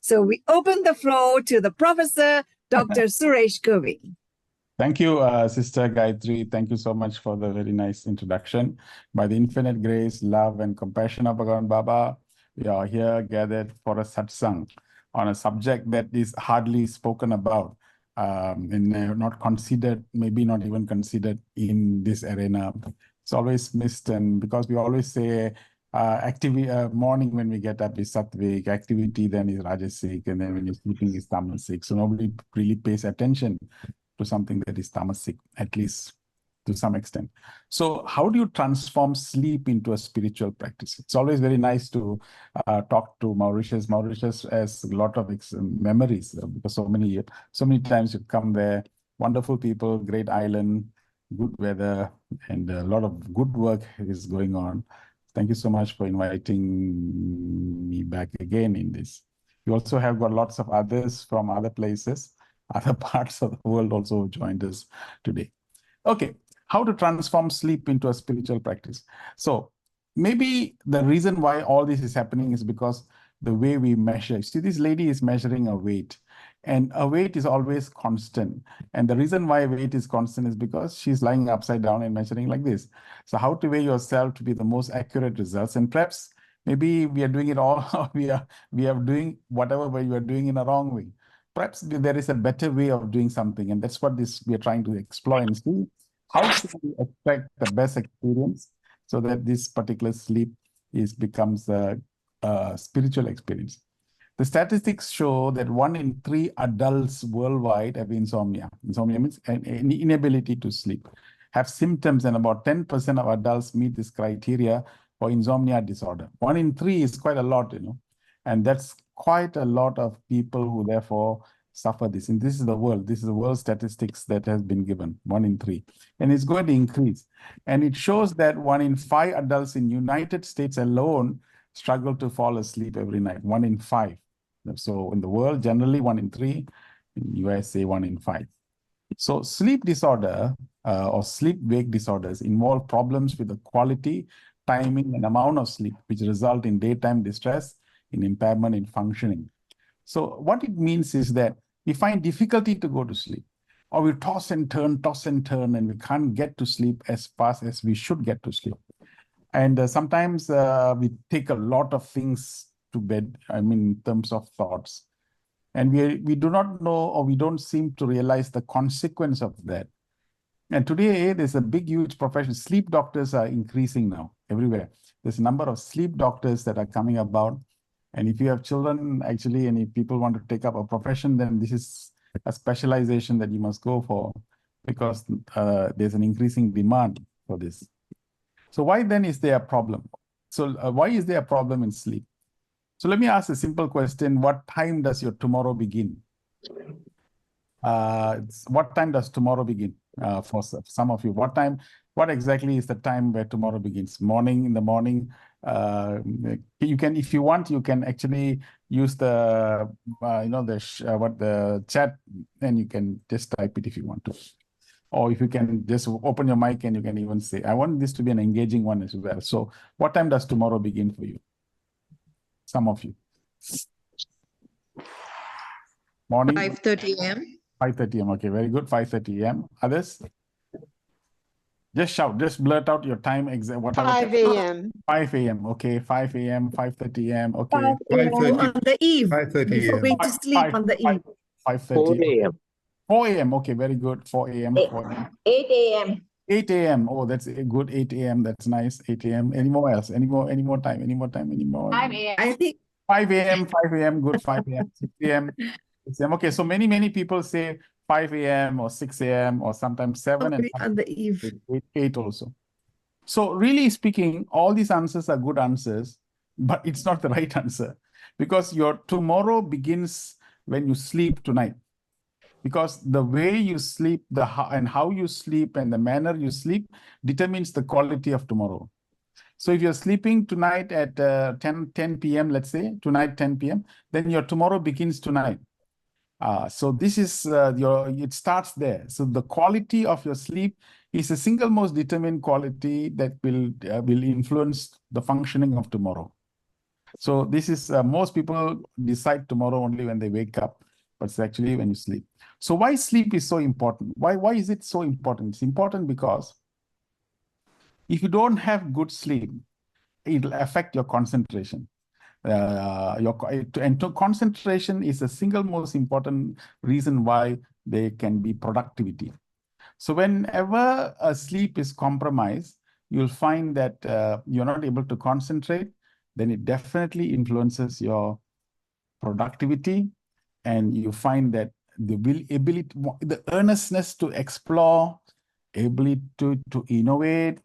So we open the floor to the Professor, Dr. Suresh Govind. Thank you, Sister Gayatri. Thank you so much for the very nice introduction. By the infinite grace, love, and compassion of Bhagavan Baba, we are here gathered for a satsang on a subject that is hardly spoken about and not considered, maybe not even considered in this arena. It's always missed, and because we always say morning when we get up is sattvic, activity then is rajasic, and then when you're sleeping is tamasic. So nobody really pays attention to something that is tamasic, at least to some extent. So how do you transform sleep into a spiritual practice? It's always very nice to talk to Mauritius. Mauritius has a lot of memories because so many times you come there, wonderful people, great island, good weather, and a lot of good work is going on. Thank you so much for inviting me back again in this. You also have got lots of others from other places, other parts of the world also joined us today. Okay, how to transform sleep into a spiritual practice. So maybe the reason why all this is happening is because the way we measure. See, this lady is measuring a weight, and a weight is always constant. And the reason why weight is constant is because she's lying upside down and measuring like this. So how to weigh yourself to be the most accurate results? And perhaps maybe we are doing it all, we are doing whatever way you are doing in a wrong way. Perhaps there is a better way of doing something, and that's what we are trying to explore and see. How should we expect the best experience so that this particular sleep becomes a spiritual experience? The statistics show that 1 in 3 adults worldwide have insomnia. Insomnia means an inability to sleep, have symptoms, and about 10% of adults meet this criteria for insomnia disorder. 1 in 3 is quite a lot, and that's quite a lot of people who therefore suffer this. And this is the world statistics that has been given, 1 in 3. And it's going to increase. And it shows that 1 in 5 adults in United States alone struggle to fall asleep every night, 1 in 5. So in the world, generally 1 in 3, in USA, 1 in 5. So sleep disorder or sleep-wake disorders involve problems with the quality, timing, and amount of sleep, which result in daytime distress, in impairment in functioning. So what it means is that we find difficulty to go to sleep, or we toss and turn, and we can't get to sleep as fast as we should get to sleep. And sometimes we take a lot of things to bed, in terms of thoughts. And we do not know, or we don't seem to realize the consequence of that. And today, there's a big, huge profession. Sleep doctors are increasing now everywhere. There's a number of sleep doctors that are coming about. And if you have children, actually, and if people want to take up a profession, then this is a specialization that you must go for, because there's an increasing demand for this. So why then is there a problem? So why is there a problem in sleep? So let me ask a simple question. What time does your tomorrow begin? What time does tomorrow begin for some of you? What exactly is the time where tomorrow begins? Morning, in the morning? You can, if you want, you can actually use the, the chat, and you can just type it if you want to. Or if you can just open your mic and you can even say, I want this to be an engaging one as well. So what time does tomorrow begin for you? Some of you. Morning? 5:30 a.m. 5:30 a.m. Okay, very good. 5:30 a.m. Others? Just shout, just blurt out your time. Whatever. 5 a.m. 5 a.m. Okay, 5 a.m., 5:30 a.m. Okay. 5:30 on the eve. 5:30 Before going to sleep on the eve. 5:30. 4 a.m. 4 a.m. Okay, very good. 4 a.m. 8 a.m. 8 a.m. Oh, that's a good. 8 a.m. That's nice. 8 a.m. Any more else? Any more time? 5 a.m. I think 5 a.m. 5 a.m. Good. 5 a.m. 6 a.m. 6 a.m. Okay, so many people say 5 a.m. or 6 a.m. or sometimes 7 and on the eve. 8 also. So really speaking, all these answers are good answers, but it's not the right answer, because your tomorrow begins when you sleep tonight. Because the way you sleep, and how you sleep, and the manner you sleep determines the quality of tomorrow. So if you're sleeping tonight at 10 p.m., let's say, tonight 10 p.m., then your tomorrow begins tonight. So this is it starts there. So the quality of your sleep is the single most determined quality that will influence the functioning of tomorrow. So this is, most people decide tomorrow only when they wake up, but it's actually when you sleep. So why sleep is so important? Why is it so important? It's important because if you don't have good sleep, it'll affect your concentration. Concentration is the single most important reason why there can be productivity. So whenever a sleep is compromised, you'll find that you're not able to concentrate. Then it definitely influences your productivity, and you find that the ability, the earnestness to explore, ability to innovate,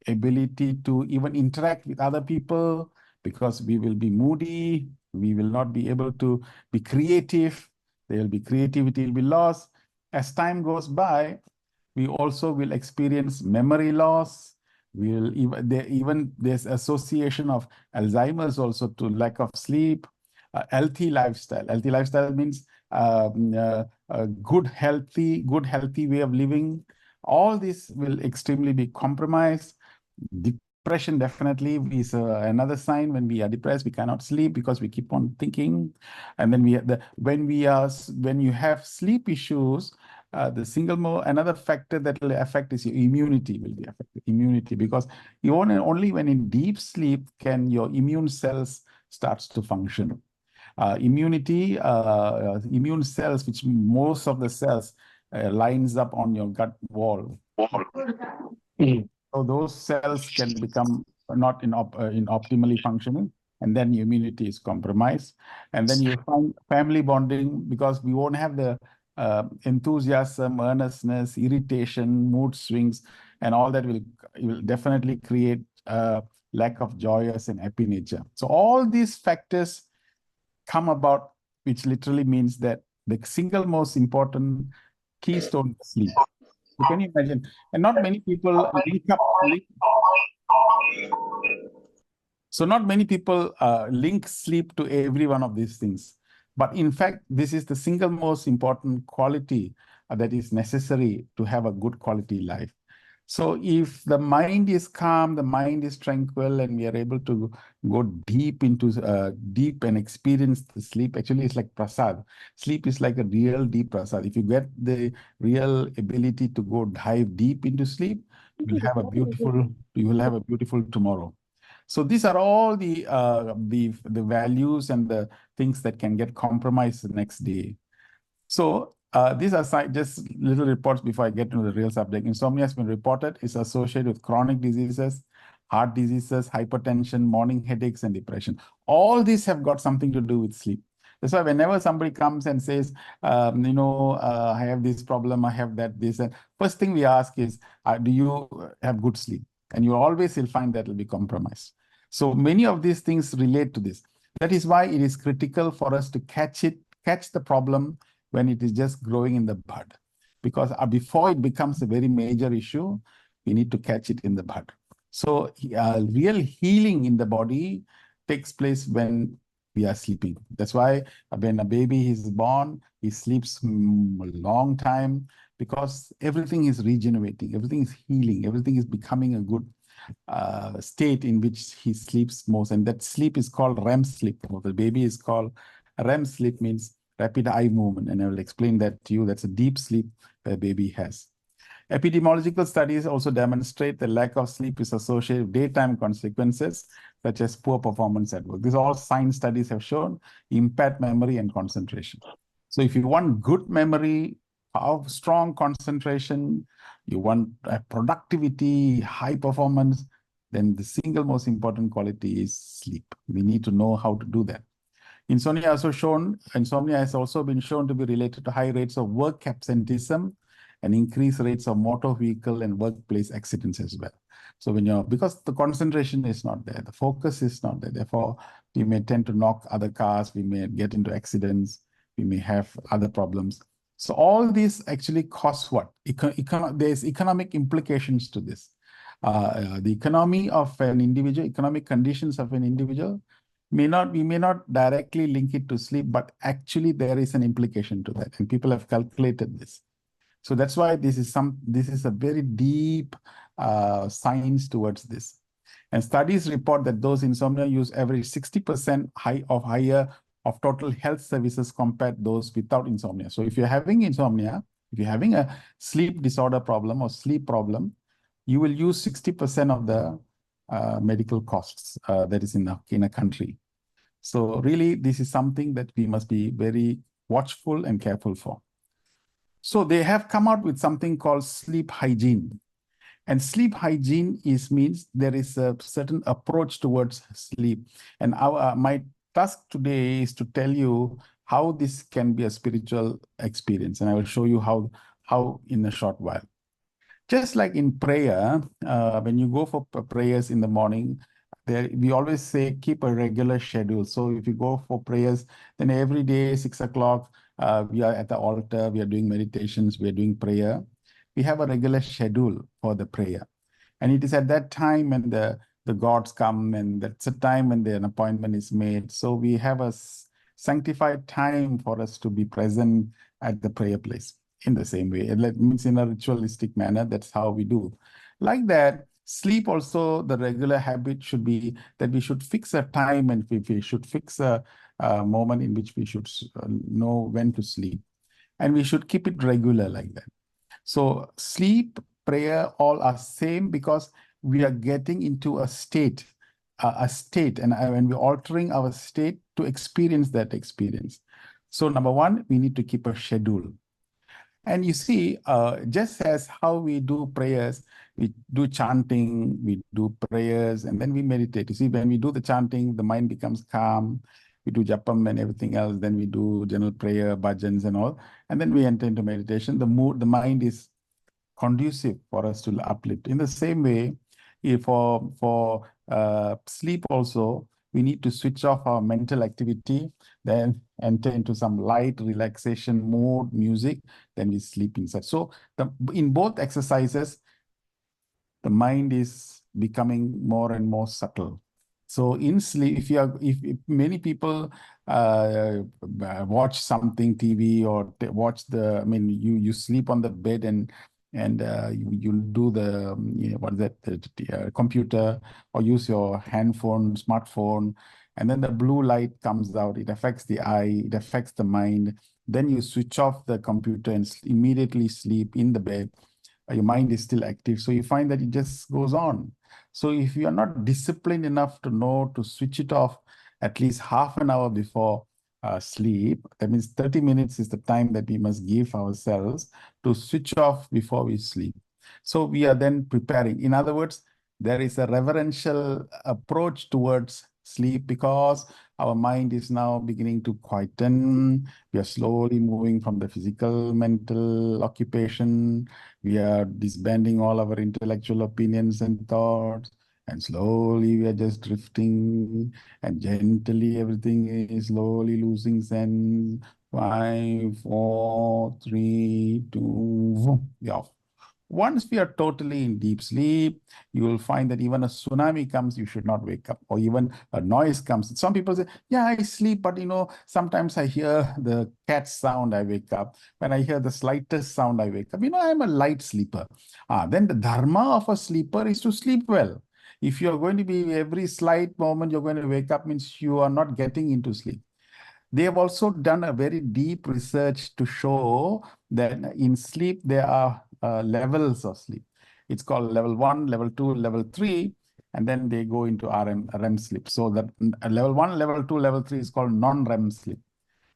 ability to even interact with other people, because we will be moody, we will not be able to be creative, there will be creativity will be lost. As time goes by, we also will experience memory loss. We'll even there's association of Alzheimer's also to lack of sleep. Healthy lifestyle. Healthy lifestyle means a good healthy way of living. All this will extremely be compromised. Depression definitely is another sign. When we are depressed, we cannot sleep because we keep on thinking. And then when you have sleep issues, another factor that will affect is your immunity will be affected. Immunity, because only when in deep sleep can your immune cells starts to function. Immune cells, which most of the cells lines up on your gut wall. So those cells can become not in optimally functioning, and then your immunity is compromised. And then you find family bonding, because we won't have the enthusiasm, earnestness, irritation, mood swings, and all that will definitely create lack of joyous and happy nature. So all these factors come about, which literally means that the single most important keystone is sleep. So can you imagine? And not many people link sleep to every one of these things. But in fact, this is the single most important quality that is necessary to have a good quality life. So if the mind is calm, the mind is tranquil, and we are able to go deep and experience the sleep, actually it's like prasad. Sleep is like a real deep prasad. If you get the real ability to go dive deep into sleep, you will have a beautiful tomorrow. So these are all the values and the things that can get compromised the next day. So these are just little reports before I get into the real subject. Insomnia has been reported is associated with chronic diseases, heart diseases, hypertension, morning headaches, and depression. All these have got something to do with sleep. That's why whenever somebody comes and says, I have this problem, I have this, and first thing we ask is, do you have good sleep? And you always will find that will be compromised. So many of these things relate to this. That is why it is critical for us to catch the problem when it is just growing in the bud. Because before it becomes a very major issue, we need to catch it in the bud. So real healing in the body takes place when we are sleeping. That's why when a baby is born, he sleeps a long time, because everything is regenerating, everything is healing, everything is becoming a good state in which he sleeps most. And that sleep is called REM sleep. The baby is called REM sleep, means rapid eye movement. And I will explain that to you. That's a deep sleep the baby has. Epidemiological studies also demonstrate the lack of sleep is associated with daytime consequences, such as poor performance at work. These all science studies have shown impaired memory and concentration. So if you want good memory, strong concentration, you want productivity, high performance, then the single most important quality is sleep. We need to know how to do that. Insomnia has also been shown to be related to high rates of work absenteeism and increased rates of motor vehicle and workplace accidents as well. So because the concentration is not there, the focus is not there, therefore we may tend to knock other cars, we may get into accidents, we may have other problems. So all these actually cause what? There's economic implications to this. The economy of an individual, economic conditions of an individual, we may not directly link it to sleep, but actually there is an implication to that, and people have calculated this. So that's why this is a very deep science towards this. And studies report that those insomnia use average 60% higher of total health services compared to those without insomnia. So if you're having insomnia, if you're having a sleep disorder problem or sleep problem, you will use 60% of the medical costs that is in a country. So really, this is something that we must be very watchful and careful for. So they have come out with something called sleep hygiene. And sleep hygiene means there is a certain approach towards sleep. And my task today is to tell you how this can be a spiritual experience. And I will show you how in a short while. Just like in prayer, when you go for prayers in the morning, we always say keep a regular schedule. So if you go for prayers, then every day, 6 o'clock, we are at the altar, we are doing meditations, we are doing prayer. We have a regular schedule for the prayer. And it is at that time when the gods come, and that's a time when an appointment is made. So we have a sanctified time for us to be present at the prayer place. In the same way, it means in a ritualistic manner, that's how we do. Like that, sleep also, the regular habit should be that we should fix a time, and we should fix a moment in which we should know when to sleep. And we should keep it regular like that. So sleep, prayer, all are same because we are getting into a state, and when we're altering our state to experience that experience. So number one, we need to keep a schedule. And you see, just as how we do prayers, we do chanting, we do prayers, and then we meditate. You see, when we do the chanting, the mind becomes calm. We do japam and everything else. Then we do general prayer, bhajans and all. And then we enter into meditation. The mind is conducive for us to uplift. In the same way, for sleep also, we need to switch off our mental activity, then enter into some light relaxation mode, music, then we sleep inside. So in both exercises, the mind is becoming more and more subtle. So in sleep, if many people watch something TV or watch you sleep on the bed and you do the what is that, the computer, or use your handphone, smartphone, and then the blue light comes out. It affects the eye, it affects the mind. Then you switch off the computer and immediately sleep in the bed. Your mind is still active. So you find that it just goes on. So if you are not disciplined enough to know to switch it off at least half an hour before sleep, that means 30 minutes is the time that we must give ourselves to switch off before we sleep. So we are then preparing. In other words, there is a reverential approach towards sleep because our mind is now beginning to quieten. We are slowly moving from the physical, mental occupation. We are disbanding all our intellectual opinions and thoughts. And slowly we are just drifting, and gently everything is slowly losing sense. 5, 4, 3, 2, yeah. Once we are totally in deep sleep, you will find that even a tsunami comes, you should not wake up, or even a noise comes. Some people say, yeah, I sleep, but sometimes I hear the cat sound, I wake up. When I hear the slightest sound, I wake up. I'm a light sleeper. Then the dharma of a sleeper is to sleep well. If you're going to be every slight moment you're going to wake up, means you are not getting into sleep. They have also done a very deep research to show that in sleep, there are levels of sleep. It's called level 1, level 2, level 3, and then they go into REM sleep. So that level 1, level 2, level 3 is called non-REM sleep.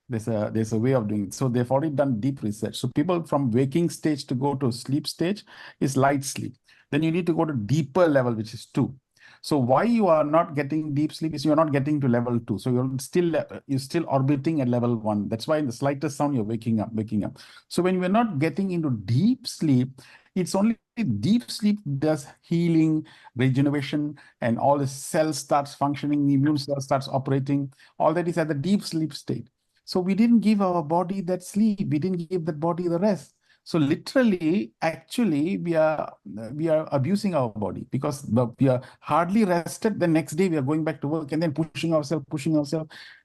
There's a way of doing it. So they've already done deep research. So people from waking stage to go to sleep stage is light sleep. Then you need to go to deeper level, which is 2. So why you are not getting deep sleep is you're not getting to level 2. So you're still orbiting at level 1. That's why in the slightest sound you're waking up. So when we're not getting into deep sleep, it's only deep sleep does healing, regeneration, and all the cells starts functioning, the immune cell starts operating. All that is at the deep sleep state. So we didn't give our body that sleep. We didn't give that body the rest. So literally, actually, we are abusing our body because we are hardly rested. The next day we are going back to work and then pushing ourselves.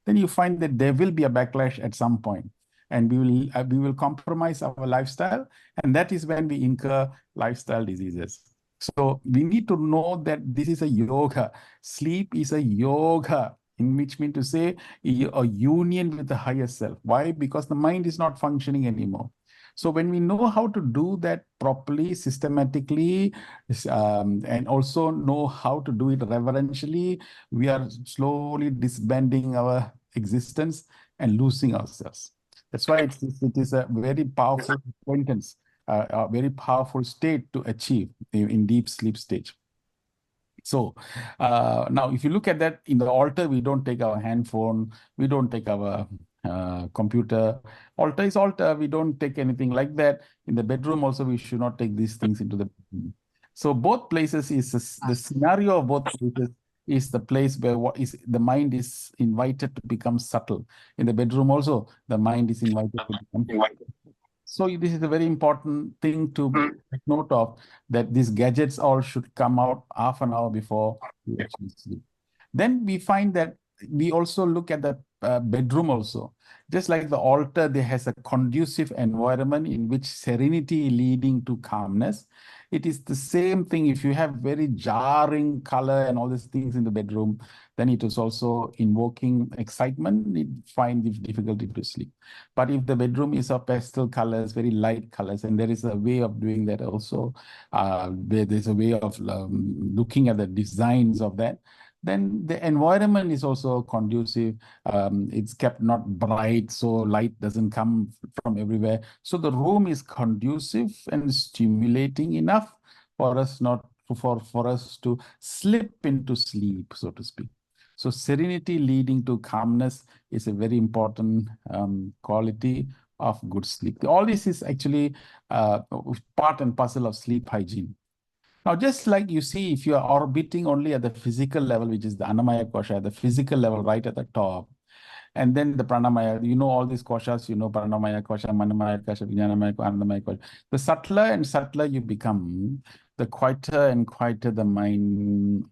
Then you find that there will be a backlash at some point, and we will compromise our lifestyle, and that is when we incur lifestyle diseases. So we need to know that this is a yoga. Sleep is a yoga, in which mean to say a union with the higher self. Why? Because the mind is not functioning anymore. So when we know how to do that properly, systematically, and also know how to do it reverentially, we are slowly disbanding our existence and losing ourselves. That's why it is a very powerful acquaintance, a very powerful state to achieve in deep sleep stage. So now, if you look at that in the altar, we don't take our handphone, we don't take our computer. Altar is altar. We don't take anything like that. In the bedroom also, we should not take these things into the bedroom. So both places is the scenario of both places is the place where what is the mind is invited to become subtle. In the bedroom also, the mind is invited to become subtle. So this is a very important thing to take note of, that these gadgets all should come out half an hour before you actually sleep. Then we find that we also look at the bedroom also. Just like the altar, there has a conducive environment in which serenity leading to calmness. It is the same thing if you have very jarring color and all these things in the bedroom, then it is also invoking excitement. It finds difficulty to sleep. But if the bedroom is of pastel colors, very light colors, and there is a way of doing that also, there's a way of looking at the designs of that, then the environment is also conducive. It's kept not bright, so light doesn't come from everywhere. So the room is conducive and stimulating enough for us not for us to slip into sleep, so to speak. So serenity leading to calmness is a very important quality of good sleep. All this is actually part and parcel of sleep hygiene. Now, just like you see, if you are orbiting only at the physical level, which is the Annamaya Kosha, the physical level right at the top, and then the pranamaya, you know all these koshas, you know pranamaya kosha, manamaya kosha, vijnanamaya kosha, anandamaya kosha. The subtler and subtler you become, the quieter and quieter the mind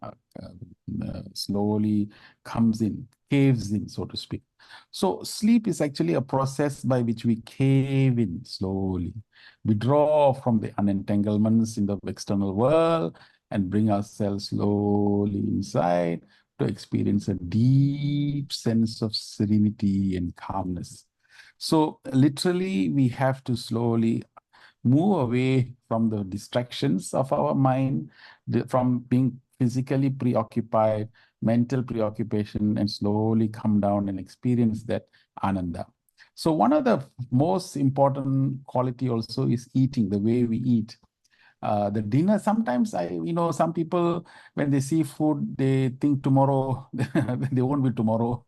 slowly comes in, caves in, so to speak. So sleep is actually a process by which we cave in slowly, withdraw from the unentanglements in the external world and bring ourselves slowly inside to experience a deep sense of serenity and calmness. So literally, we have to slowly move away from the distractions of our mind, from being physically preoccupied, mental preoccupation, and slowly come down and experience that ananda. So one of the most important quality also is eating, the way we eat. The dinner, sometimes some people, when they see food, they think tomorrow, they won't be tomorrow.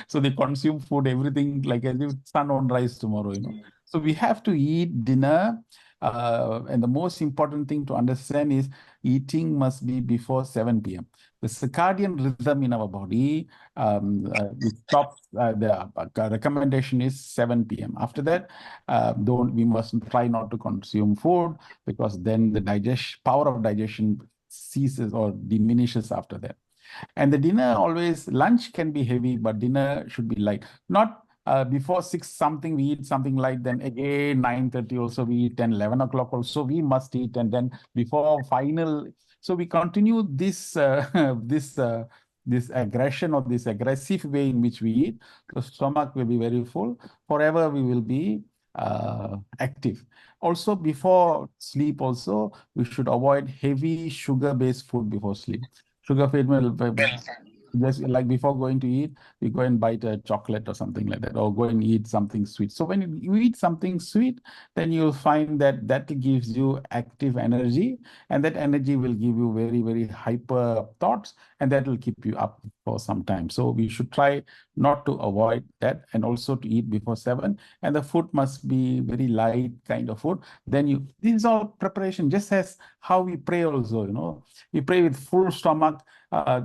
So they consume food, everything like as if sun won't rise tomorrow. So we have to eat dinner. And the most important thing to understand is eating must be before 7 p.m. The circadian rhythm in our body, it stops, the recommendation is 7 p.m. After that, we must try not to consume food, because then the power of digestion ceases or diminishes after that. And the dinner always, lunch can be heavy, but dinner should be light. Not before 6 something we eat something light, then again 9:30 also we eat, 10, 11 o'clock also we must eat, and then before final. So we continue this this aggression or this aggressive way in which we eat. The stomach will be very full. Forever we will be active. Also, before sleep also, we should avoid heavy sugar-based food before sleep. Sugar fed will just like before going to eat, we go and bite a chocolate or something like that, or go and eat something sweet. So when you eat something sweet, then you'll find that that gives you active energy, and that energy will give you very, very hyper thoughts, and that will keep you up for some time. So we should try not to avoid that, and also to eat before 7. And the food must be very light kind of food. Then this is all preparation, just as how we pray also, we pray with full stomach,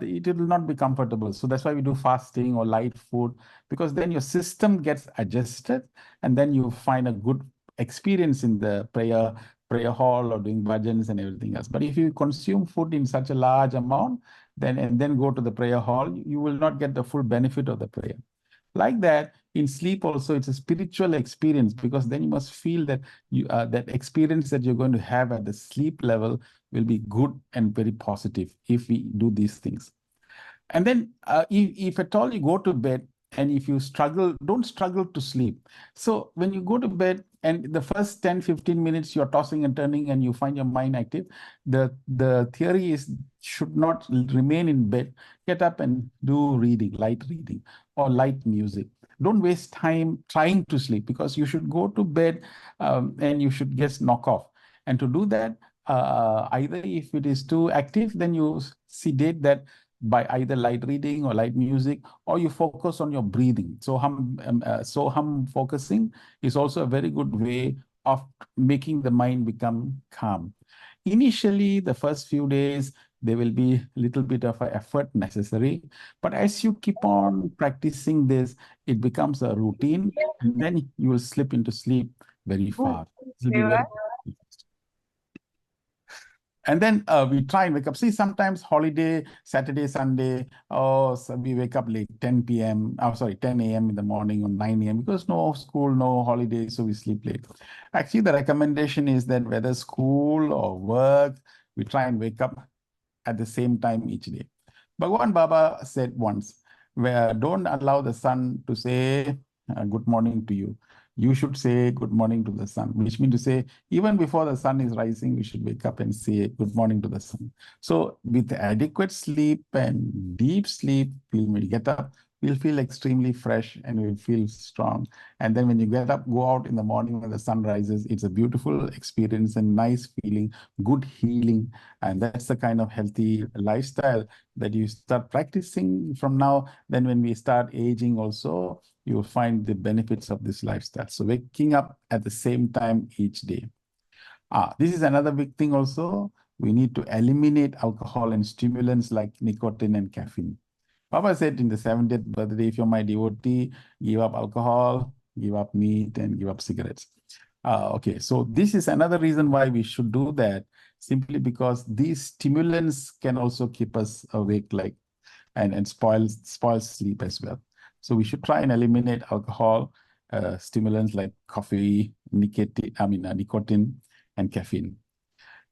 it will not be comfortable. So that's why we do fasting or light food, because then your system gets adjusted, and then you find a good experience in the prayer hall or doing bhajans and everything else. But if you consume food in such a large amount, and then go to the prayer hall, you will not get the full benefit of the prayer. Like that, in sleep also, it's a spiritual experience, because then you must feel that that experience that you're going to have at the sleep level will be good and very positive if we do these things. And then if at all you go to bed and if you struggle, don't struggle to sleep. So when you go to bed and the first 10, 15 minutes you're tossing and turning and you find your mind active, the theory is should not remain in bed. Get up and do reading, light reading or light music. Don't waste time trying to sleep because you should go to bed and you should just knock off. And to do that, either if it is too active, then you sedate that by either light reading or light music, or you focus on your breathing. So hum focusing is also a very good way of making the mind become calm. Initially, the first few days, there will be a little bit of an effort necessary, but as you keep on practicing this, it becomes a routine, and then you will slip into sleep very fast. And then we try and wake up. See, sometimes holiday, Saturday, Sunday, so we wake up late, 10 p.m. Oh, sorry, 10 a.m. in the morning or 9 a.m. because no school, no holiday, so we sleep late. Actually, the recommendation is that whether school or work, we try and wake up at the same time each day. Bhagwan Baba said once, where don't allow the sun to say good morning to you. You should say good morning to the sun, which means to say, even before the sun is rising, we should wake up and say good morning to the sun. So with adequate sleep and deep sleep, when we get up, we'll feel extremely fresh and we'll feel strong. And then when you get up, go out in the morning when the sun rises, it's a beautiful experience and nice feeling, good healing. And that's the kind of healthy lifestyle that you start practicing from now. Then when we start aging also, you will find the benefits of this lifestyle. So waking up at the same time each day. This is another big thing also. We need to eliminate alcohol and stimulants like nicotine and caffeine. Papa said in the 70th birthday, if you're my devotee, give up alcohol, give up meat, and give up cigarettes. Okay, so this is another reason why we should do that, simply because these stimulants can also keep us awake, like and spoil sleep as well. So we should try and eliminate alcohol, stimulants like coffee, nicotine, and caffeine.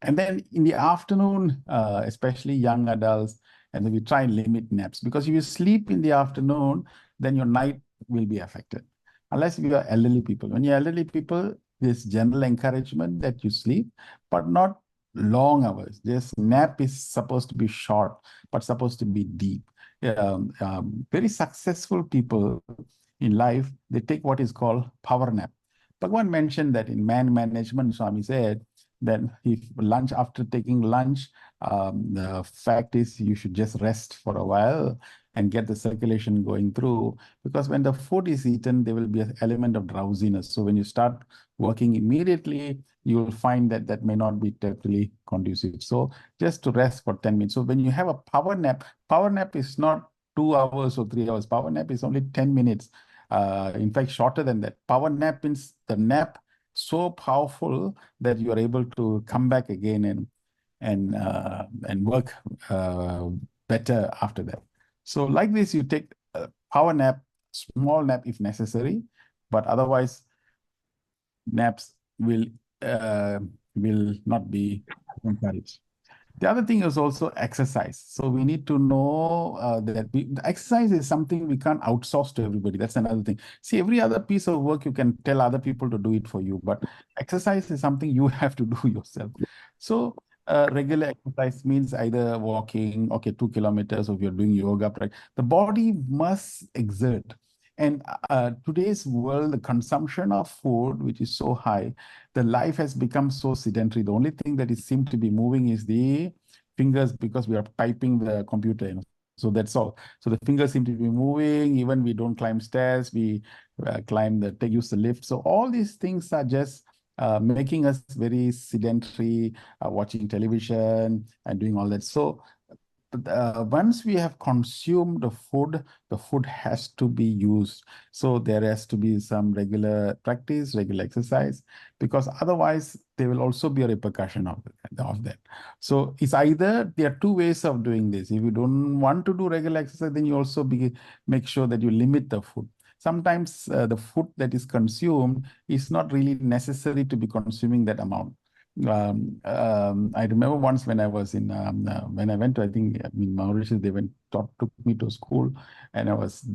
And then in the afternoon, especially young adults, and then we try and limit naps, because if you sleep in the afternoon, then your night will be affected. Unless you are elderly people. When you're elderly people, there's general encouragement that you sleep, but not long hours. This nap is supposed to be short, but supposed to be deep. Very successful people in life, they take what is called power nap. Bhagwan mentioned that in man management, Swami said, then if lunch, after taking lunch, the fact is you should just rest for a while and get the circulation going through, because when the food is eaten, there will be an element of drowsiness. So when you start working immediately, you will find that that may not be totally conducive. So just to rest for 10 minutes. So when you have a power nap is not 2 hours or 3 hours. Power nap is only 10 minutes. In fact, shorter than that. Power nap means the nap so powerful that you are able to come back again and work better after that. So like this, you take a power nap, small nap if necessary, but otherwise naps will not be encouraged. The other thing is also exercise. So we need to know that the exercise is something we can't outsource to everybody. That's another thing. See, every other piece of work you can tell other people to do it for you, but exercise is something you have to do yourself. So regular exercise means either walking, 2 kilometers, or if you're doing yoga, right? The body must exert. And today's world, the consumption of food, which is so high, the life has become so sedentary. The only thing that is seemed to be moving is the fingers, because we are typing the computer, So that's all. So the fingers seem to be moving. Even we don't climb stairs, we use the lift. So all these things are just making us very sedentary, watching television and doing all that. So once we have consumed the food has to be used. So there has to be some regular practice, regular exercise, because otherwise there will also be a repercussion of that. So it's either, there are two ways of doing this. If you don't want to do regular exercise, then you also make sure that you limit the food. Sometimes the food that is consumed is not really necessary to be consuming that amount. I remember once when I was in when I went to, I think, I mean, Mauritius, they took me to school, and I was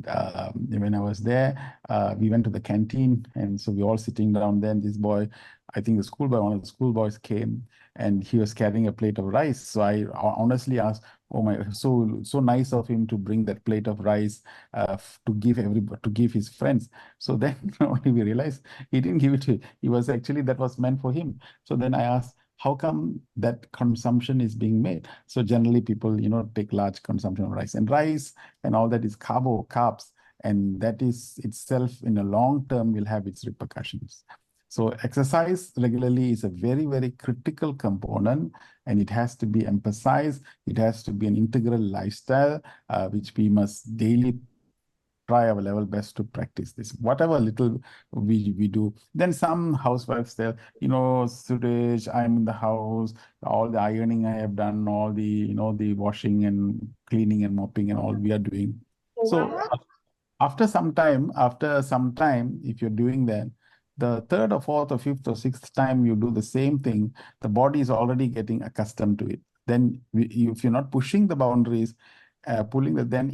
when I was there, we went to the canteen, and so we all sitting down there, and this boy, I think the schoolboy, one of the schoolboys came, and he was carrying a plate of rice. So I honestly asked, "Oh my, so nice of him to bring that plate of rice to give his friends." So then only we realized he didn't give it to. He was actually, that was meant for him. So then I asked, how come that consumption is being made? So generally people, take large consumption of rice, and rice and all that is carbs, and that is itself in a long term will have its repercussions. So exercise regularly is a very, very critical component, and it has to be emphasized. It has to be an integral lifestyle, which we must daily try our level best to practice this. Whatever little we do. Then some housewives say, Suresh, I'm in the house, all the ironing I have done, all the, the washing and cleaning and mopping and all we are doing. So after some time, if you're doing that, the third or fourth or fifth or sixth time you do the same thing, the body is already getting accustomed to it. Then if you're not pushing the boundaries, pulling the, then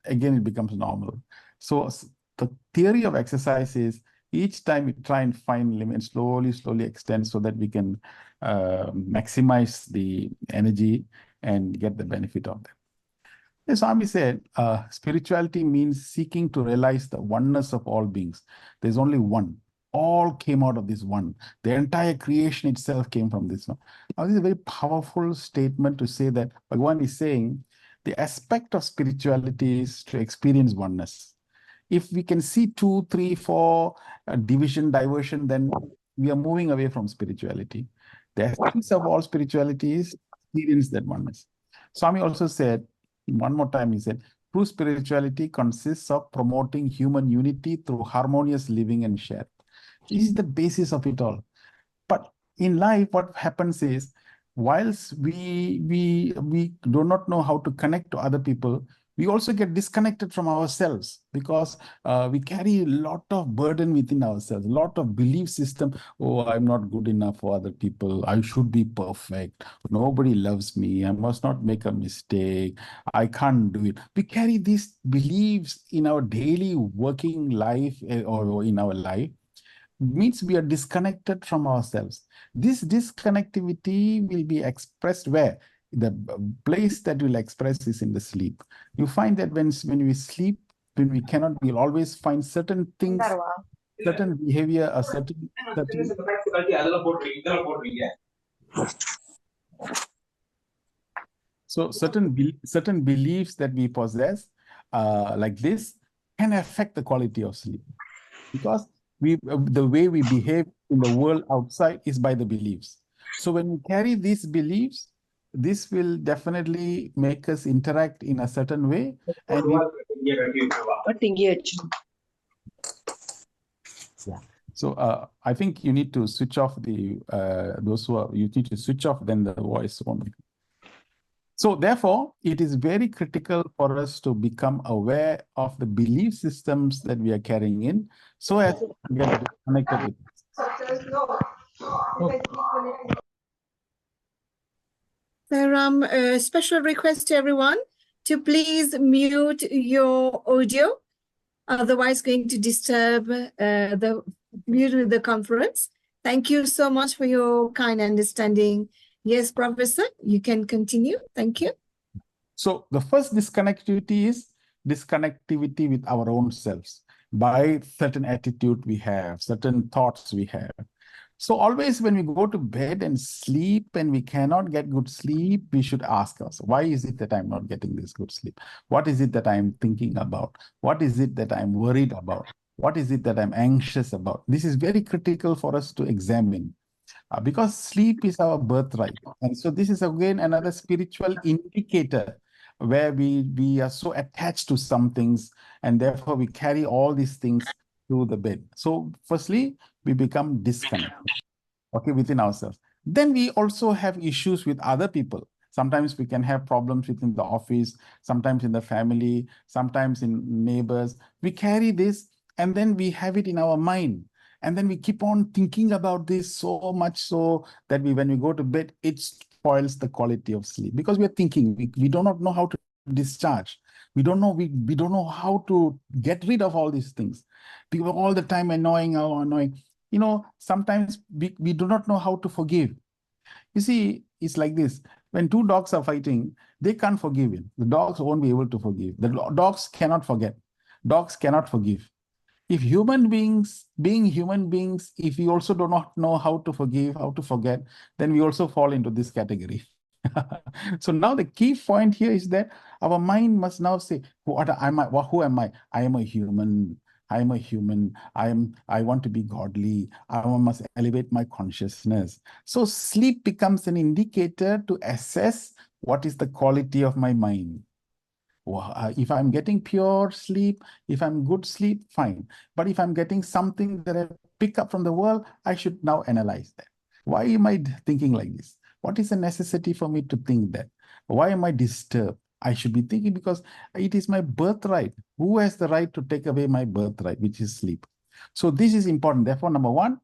it becomes normal. So the theory of exercise is each time we try and find limits, slowly extend so that we can maximize the energy and get the benefit of that. The Swami said, spirituality means seeking to realize the oneness of all beings. There's only one. All came out of this one. The entire creation itself came from this one. Now, this is a very powerful statement to say that Bhagavan is saying the aspect of spirituality is to experience oneness. If we can see 2, 3, 4 diversion, then we are moving away from spirituality. The essence of all spirituality is experience that oneness. Swami also said, one more time, he said, true spirituality consists of promoting human unity through harmonious living and share. This is the basis of it all. But in life, what happens is, whilst we do not know how to connect to other people, we also get disconnected from ourselves because we carry a lot of burden within ourselves, a lot of belief system. Oh, I'm not good enough for other people. I should be perfect. Nobody loves me. I must not make a mistake. I can't do it. We carry these beliefs in our daily working life or in our life. Means we are disconnected from ourselves. This disconnectivity will be expressed where? The place that will express is in the sleep. You find that when we sleep, when we cannot, we'll always find certain things, certain behavior, or certain so certain beliefs that we possess, like this, can affect the quality of sleep, because the way we behave in the world outside is by the beliefs. So when we carry these beliefs, this will definitely make us interact in a certain way. And so I think you need to switch off the you need to switch off, then the voice won't. So therefore, it is very critical for us to become aware of the belief systems that we are carrying in, so as to get connected with it. So, special request to everyone to please mute your audio, otherwise going to disturb the conference. Thank you so much for your kind understanding. Yes, Professor, you can continue. Thank you. So the first disconnectivity is disconnectivity with our own selves by certain attitude we have, certain thoughts we have. So always when we go to bed and sleep and we cannot get good sleep, we should ask us, why is it that I'm not getting this good sleep? What is it that I'm thinking about? What is it that I'm worried about? What is it that I'm anxious about? This is very critical for us to examine. Because sleep is our birthright. And so this is again another spiritual indicator where we are so attached to some things, and therefore we carry all these things to the bed. So firstly, we become disconnected, okay, within ourselves. Then we also have issues with other people. Sometimes we can have problems within the office, sometimes in the family, sometimes in neighbors. We carry this, and then we have it in our mind. And then we keep on thinking about this so much so that when we go to bed, it spoils the quality of sleep because we are thinking, we do not know how to discharge. We don't know how to get rid of all these things. People all the time annoying. Sometimes we do not know how to forgive. You see, it's like this. When two dogs are fighting, they can't forgive it. The dogs won't be able to forgive. The dogs cannot forget. Dogs cannot forgive. If human beings, being human beings, if we also do not know how to forgive, how to forget, then we also fall into this category. So now the key point here is that our mind must now say, what am I? Who am I? I am a human. I am a human. I want to be godly. I must elevate my consciousness. So sleep becomes an indicator to assess what is the quality of my mind. If I'm getting pure sleep, if I'm good sleep, fine. But if I'm getting something that I pick up from the world, I should now analyze that. Why am I thinking like this? What is the necessity for me to think that? Why am I disturbed? I should be thinking because it is my birthright. Who has the right to take away my birthright, which is sleep? So this is important. Therefore, number one,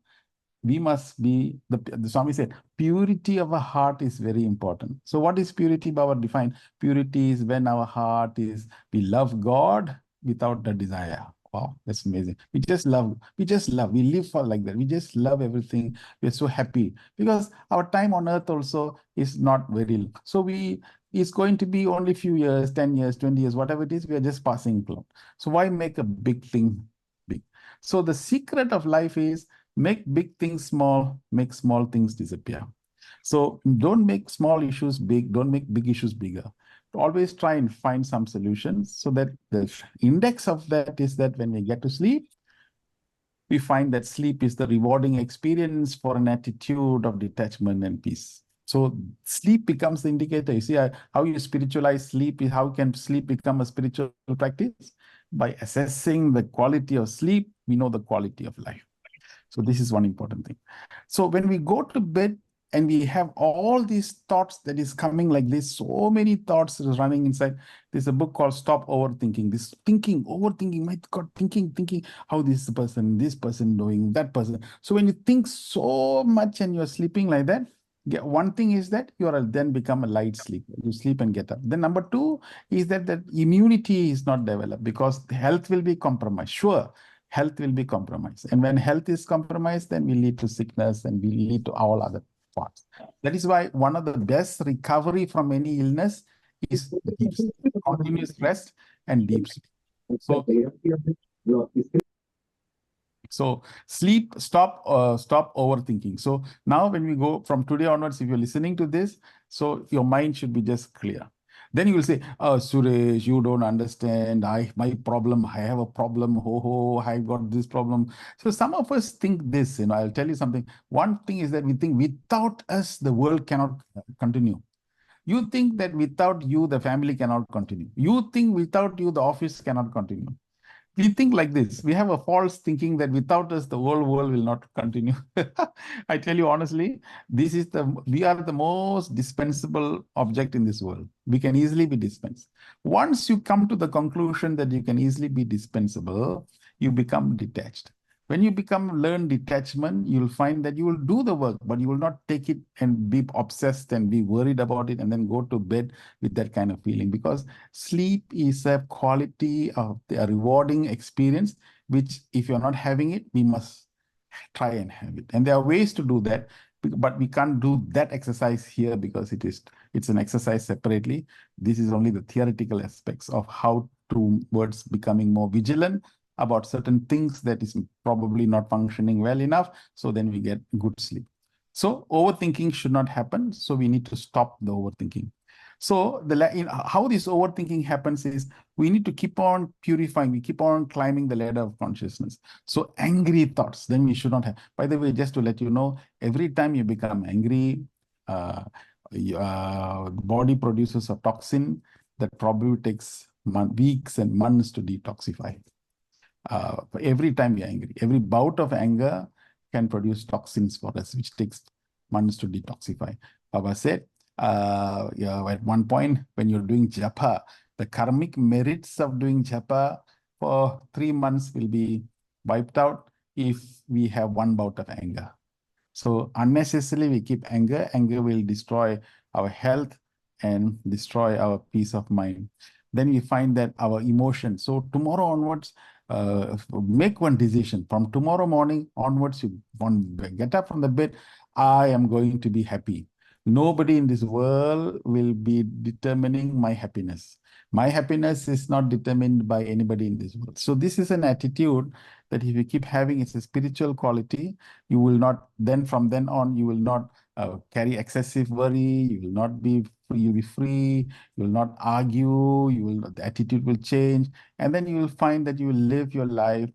we must be, the Swami said, purity of a heart is very important. So what is purity? Baba defined, purity is when our heart is, we love God without the desire. Wow, that's amazing. We just love, we live for like that. We just love everything. We're so happy because our time on earth also is not very long. So it's going to be only few years, 10 years, 20 years, whatever it is, we are just passing through. So why make a big thing big? So the secret of life is make big things small, make small things disappear. So don't make small issues big, don't make big issues bigger. Always try and find some solutions so that the index of that is that when we get to sleep, we find that sleep is the rewarding experience for an attitude of detachment and peace. So sleep becomes the indicator. You see how you spiritualize sleep, is how can sleep become a spiritual practice? By assessing the quality of sleep, we know the quality of life. So this is one important thing. So when we go to bed and we have all these thoughts that is coming like this, so many thoughts is running inside. There's a book called Stop Overthinking. This thinking, overthinking, my God, thinking how this person doing, that person. So when you think so much and you're sleeping like that, one thing is that you are then become a light sleeper. You sleep and get up. Then number two is that immunity is not developed because health will be compromised. Sure, health will be compromised. And when health is compromised, then we lead to sickness and we lead to all other parts. That is why one of the best recovery from any illness is deep sleep, continuous rest and deep sleep. So sleep, stop overthinking. So now when we go from today onwards, if you're listening to this, so your mind should be just clear. Then you will say, oh, Suresh, you don't understand. I have a problem. I've got this problem. So some of us think this, I'll tell you something. One thing is that we think without us, the world cannot continue. You think that without you, the family cannot continue. You think without you, the office cannot continue. We think like this. We have a false thinking that without us, the whole world will not continue. I tell you honestly, we are the most dispensable object in this world. We can easily be dispensed. Once you come to the conclusion that you can easily be dispensable, you become detached. When you learn detachment, you'll find that you will do the work, but you will not take it and be obsessed and be worried about it and then go to bed with that kind of feeling. Because sleep is a quality of a rewarding experience, which if you're not having it, we must try and have it. And there are ways to do that, but we can't do that exercise here because it's an exercise separately. This is only the theoretical aspects of how towards becoming more vigilant about certain things that is probably not functioning well enough. So then we get good sleep. So overthinking should not happen. So we need to stop the overthinking. So how this overthinking happens is we need to keep on purifying. We keep on climbing the ladder of consciousness. So angry thoughts, then we should not have. By the way, just to let you know, every time you become angry, the body produces a toxin that probably takes weeks and months to detoxify. Every time you're angry, every bout of anger can produce toxins for us, which takes months to detoxify. Baba said, at one point when you're doing japa, the karmic merits of doing japa for 3 months will be wiped out. if we have one bout of anger. So unnecessarily we keep anger. Anger will destroy our health and destroy our peace of mind. Then we find that our emotions. So tomorrow onwards, make one decision. From tomorrow morning onwards, you get up from the bed. I am going to be happy. Nobody in this world will be determining my happiness. My happiness is not determined by anybody in this world. So this is an attitude that if you keep having, it's a spiritual quality. You will not, then from then on, you will not carry excessive worry. You will not be free, you'll be free. You will not argue. The attitude will change. And then you will find that you will live your life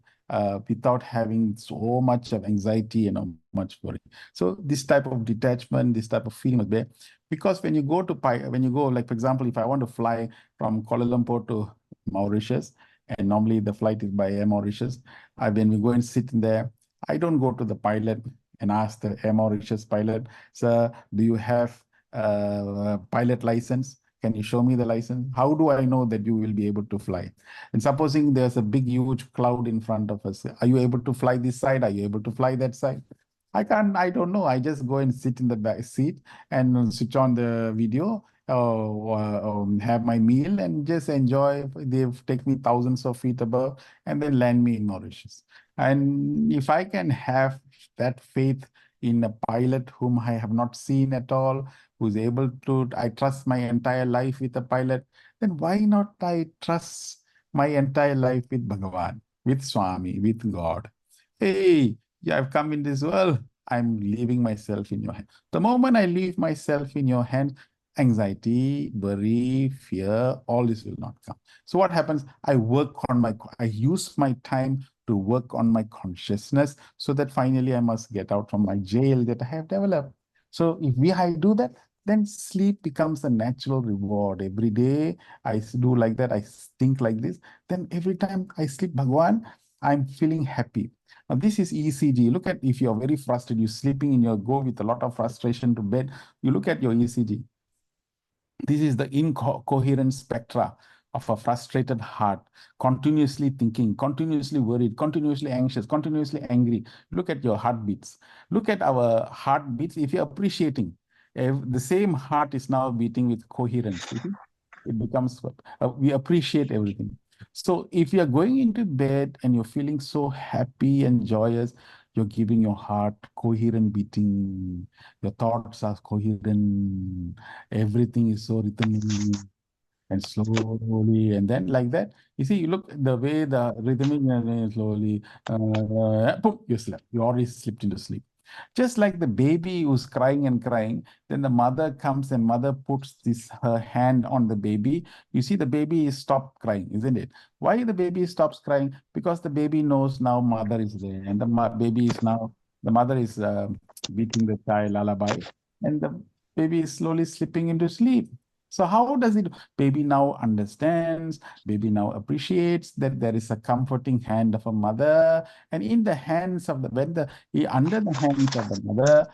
without having so much of anxiety and much worry. So this type of detachment, this type of feeling was there. Because when you go, like, for example, if I want to fly from Kuala Lumpur to Mauritius, and normally the flight is by Air Mauritius, when we go and sit in there, I don't go to the pilot and ask the Air Mauritius pilot, sir, do you have a pilot license? Can you show me the license? How do I know that you will be able to fly? And supposing there's a big, huge cloud in front of us, are you able to fly this side? Are you able to fly that side? I don't know. I just go and sit in the back seat and switch on the video, have my meal and just enjoy. They take me thousands of feet above and then land me in Mauritius. And if I can have that faith in a pilot whom I have not seen at all, who's able to, I trust my entire life with a pilot, then why not I trust my entire life with Bhagavan, with Swami, with God? Hey, yeah, I've come in this world. I'm leaving myself in your hand. The moment I leave myself in your hand, anxiety, worry, fear, all this will not come. So what happens? I use my time to work on my consciousness so that finally I must get out from my jail that I have developed. So if I do that, then sleep becomes a natural reward. Every day I do like that, I think like this. Then every time I sleep, Bhagwan, I'm feeling happy. Now, this is ECG. Look at, if you're very frustrated, you're sleeping in your go with a lot of frustration to bed, you look at your ECG. This is the incoherent spectra of a frustrated heart, continuously thinking, continuously worried, continuously anxious, continuously angry. Look at your heartbeats. Look at our heartbeats. If you're appreciating, the same heart is now beating with coherence. It becomes, we appreciate everything. So if you're going into bed and you're feeling so happy and joyous, you're giving your heart coherent beating. Your thoughts are coherent. Everything is so rhythmic and slowly, and then like that. You see, you look the way the rhythmic and then slowly, boom, you slept. You already slipped into sleep. Just like the baby who's crying and crying, then the mother comes and mother puts her hand on the baby. You see the baby is stopped crying, isn't it? Why the baby stops crying? Because the baby knows now mother is there, and the baby is now, the mother is beating the child lullaby, and the baby is slowly slipping into sleep. So how does it? Baby now understands, baby now appreciates that there is a comforting hand of a mother, and in the hands of under the hands of the mother,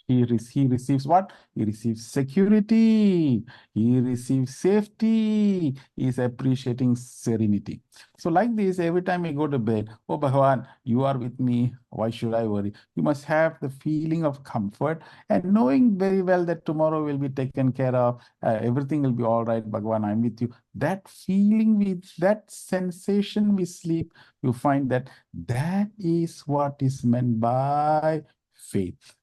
he receives what? He receives security, he receives safety, he is appreciating serenity. So like this, every time we go to bed, oh Bhagavan, you are with me, why should I worry? You must have the feeling of comfort and knowing very well that tomorrow will be taken care of, everything will be all right, Bhagavan, I'm with you. That feeling, with that sensation we sleep, you find that that is what is meant by faith.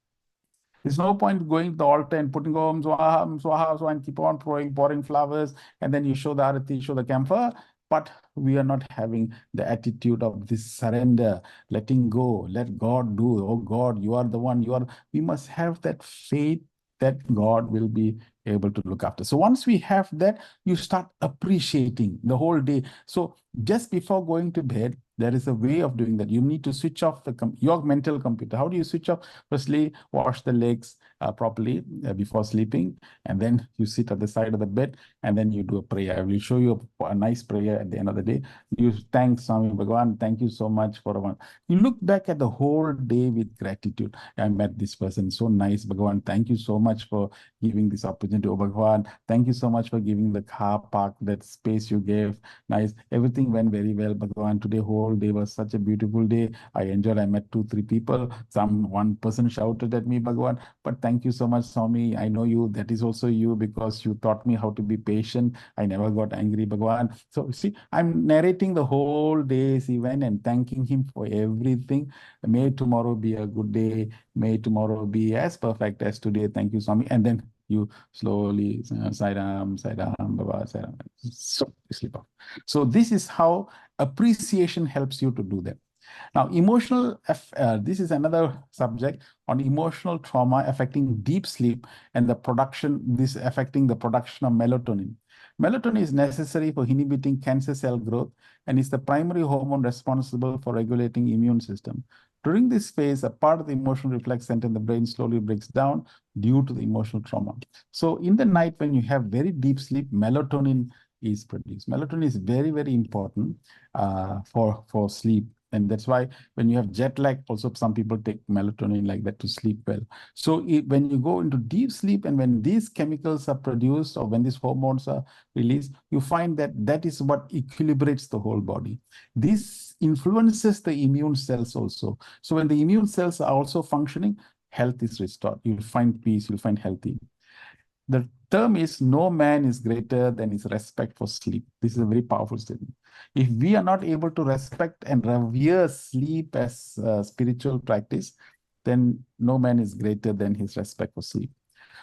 There's no point going to the altar and putting Om Swaha, Swaha, Swaha, and keep on pouring flowers, and then you show the arati, show the camphor, but we are not having the attitude of this surrender, letting go, let God do. Oh God, you are the one, we must have that faith that God will be able to look after. So once we have that, you start appreciating the whole day. So just before going to bed, there is a way of doing that. You need to switch off your mental computer. How do you switch off? Firstly, wash the legs properly before sleeping, and then you sit at the side of the bed, and then you do a prayer. I will show you a nice prayer at the end of the day. You thank Swami Bhagavan. Thank you so much for one. You look back at the whole day with gratitude. I met this person, so nice, Bhagavan. Thank you so much for giving this opportunity. legend. Oh Bhagwan, thank you so much for giving the car park, that space you gave. Nice. Everything went very well, Bhagwan. Today, whole day was such a beautiful day. I enjoyed. I met 2, 3 people. One person shouted at me, Bhagwan. But thank you so much, Swami. I know you. That is also you, because you taught me how to be patient. I never got angry, Bhagwan. So see, I'm narrating the whole day's event and thanking him for everything. May tomorrow be a good day. May tomorrow be as perfect as today. Thank you, Swami. And then you slowly, Sairam, Sairam, Baba, Sairam. So you sleep off. So this is how appreciation helps you to do that. Now, this is another subject on emotional trauma affecting deep sleep and this affecting the production of melatonin. Melatonin is necessary for inhibiting cancer cell growth and is the primary hormone responsible for regulating immune system. During this phase, a part of the emotional reflex center in the brain slowly breaks down due to the emotional trauma. So in the night, when you have very deep sleep, melatonin is produced. Melatonin is very, very important for sleep. And that's why when you have jet lag, also some people take melatonin like that to sleep well. So when you go into deep sleep and when these chemicals are produced or when these hormones are released, you find that that is what equilibrates the whole body. This influences the immune cells also. So when the immune cells are also functioning, health is restored. You'll find peace, you'll find healthy. The term is no man is greater than his respect for sleep. This is a very powerful statement. If we are not able to respect and revere sleep as a spiritual practice, then no man is greater than his respect for sleep.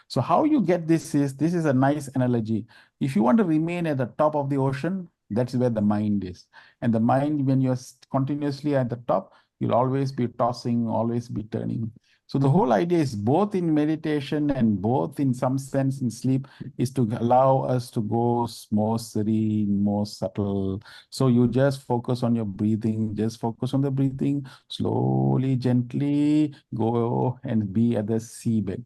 So how you get this is a nice analogy. If you want to remain at the top of the ocean, that's where the mind is. And the mind, when you're continuously at the top, you'll always be tossing, always be turning. So the whole idea is both in meditation and both in some sense in sleep is to allow us to go more serene, more subtle. So you just focus on your breathing, just focus on the breathing, slowly, gently go and be at the seabed.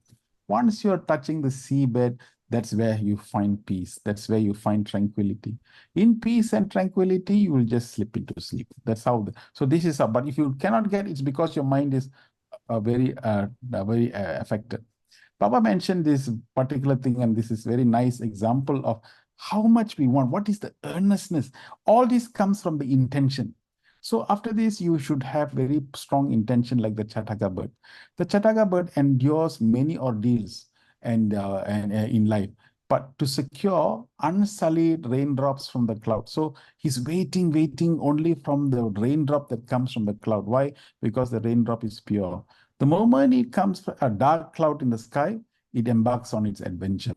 Once you're touching the seabed, that's where you find peace. That's where you find tranquility. In peace and tranquility, you will just slip into sleep. That's how. So this is. But if you cannot get, it's because your mind is very affected. Baba mentioned this particular thing, and this is very nice example of how much we want. What is the earnestness? All this comes from the intention. So after this, you should have very strong intention like the Chataka bird. The Chataka bird endures many ordeals and in life, but to secure unsullied raindrops from the cloud. So he's waiting only from the raindrop that comes from the cloud. Why? Because the raindrop is pure. The moment it comes a dark cloud in the sky, it embarks on its adventure.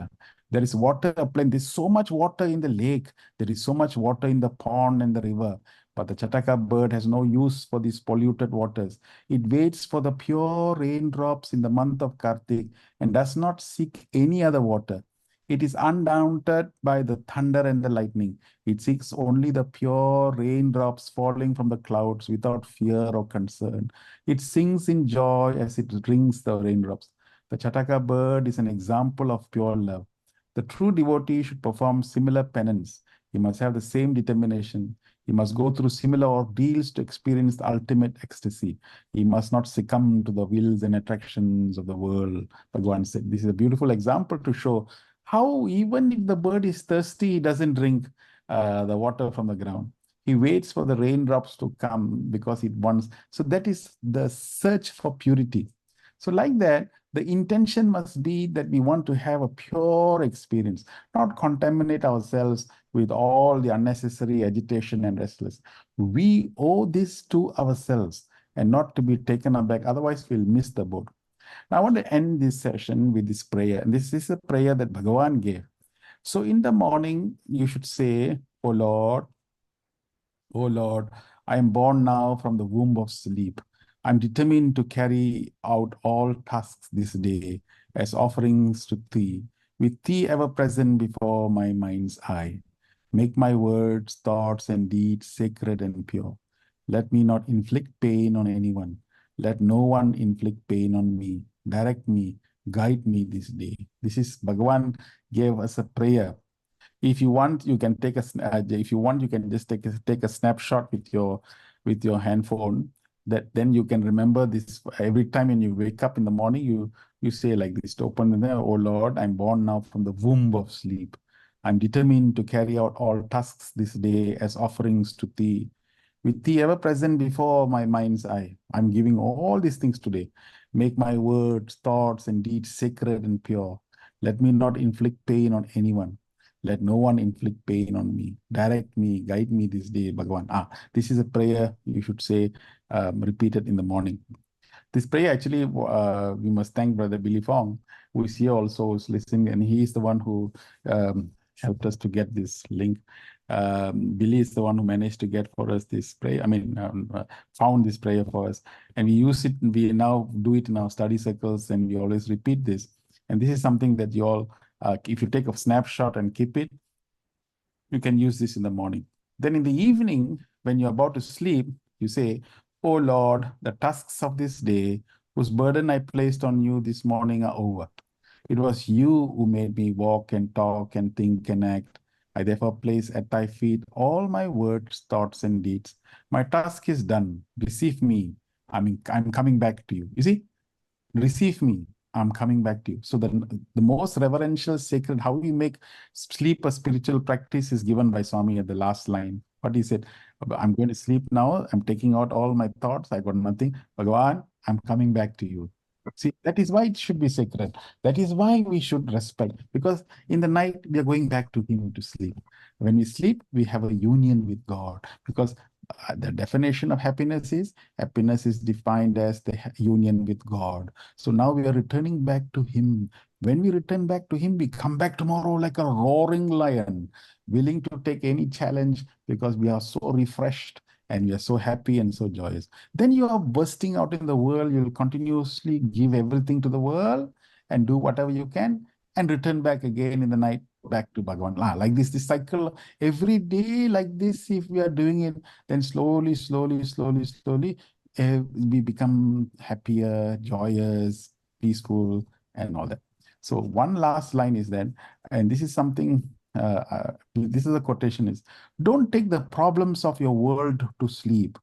There is water plenty. There's so much water in the lake. There is so much water in the pond and the river. But the Chataka bird has no use for these polluted waters. It waits for the pure raindrops in the month of Kartik and does not seek any other water. It is undaunted by the thunder and the lightning. It seeks only the pure raindrops falling from the clouds without fear or concern. It sings in joy as it drinks the raindrops. The Chataka bird is an example of pure love. The true devotee should perform similar penance. He must have the same determination. He must go through similar ordeals to experience the ultimate ecstasy. He must not succumb to the wills and attractions of the world. Bhagavan said, this is a beautiful example to show how even if the bird is thirsty, he doesn't drink the water from the ground. He waits for the raindrops to come because it wants. So that is the search for purity. So like that, the intention must be that we want to have a pure experience, not contaminate ourselves with all the unnecessary agitation and restless. We owe this to ourselves and not to be taken aback. Otherwise, we'll miss the boat. Now, I want to end this session with this prayer. And this is a prayer that Bhagavan gave. So in the morning, you should say, Oh Lord, I am born now from the womb of sleep. I'm determined to carry out all tasks this day as offerings to Thee, with Thee ever present before my mind's eye. Make my words, thoughts, and deeds sacred and pure. Let me not inflict pain on anyone. Let no one inflict pain on me. Direct me, guide me this day. This is Bhagavan gave us a prayer. If you want, you can take a if you want, you can just take a snapshot with your handphone. that then you can remember this every time when you wake up in the morning, you say like this to open the, oh Lord, I'm born now from the womb of sleep. I'm determined to carry out all tasks this day as offerings to thee. With thee ever present before my mind's eye, I'm giving all these things today. Make my words, thoughts, and deeds sacred and pure. Let me not inflict pain on anyone. Let no one inflict pain on me. Direct me, guide me this day, Bhagavan. This is a prayer you should say, repeated in the morning. This prayer actually, we must thank Brother Billy Fong, who is here also, who's listening, and he is the one who helped us to get this link. Billy is the one who managed to get for us this prayer. Found this prayer for us, and we use it. We now do it in our study circles, and we always repeat this. And this is something that you all, if you take a snapshot and keep it, you can use this in the morning. Then in the evening, when you're about to sleep, you say, "Oh Lord, the tasks of this day, whose burden I placed on you this morning, are over. It was you who made me walk and talk and think and act. I therefore place at thy feet all my words, thoughts, and deeds. My task is done. Receive me. I'm coming back to you." You see? Receive me. I'm coming back to you. So the most reverential, sacred, how we make sleep a spiritual practice is given by Swami at the last line. What he said, I'm going to sleep now. I'm taking out all my thoughts. I got nothing. Bhagavan, I'm coming back to you. See, that is why it should be sacred. That is why we should respect. Because in the night, we are going back to him to sleep. When we sleep, we have a union with God. Because the definition of happiness is defined as the union with God. So now we are returning back to him. When we return back to him, we come back tomorrow like a roaring lion, willing to take any challenge because we are so refreshed and we are so happy and so joyous. Then you are bursting out in the world. You will continuously give everything to the world and do whatever you can and return back again in the night, back to Bhagavan. Like this cycle, every day like this, if we are doing it, then slowly, we become happier, joyous, peaceful, and all that. So one last line is that, and this is something, this is a quotation is, don't take the problems of your world to sleep,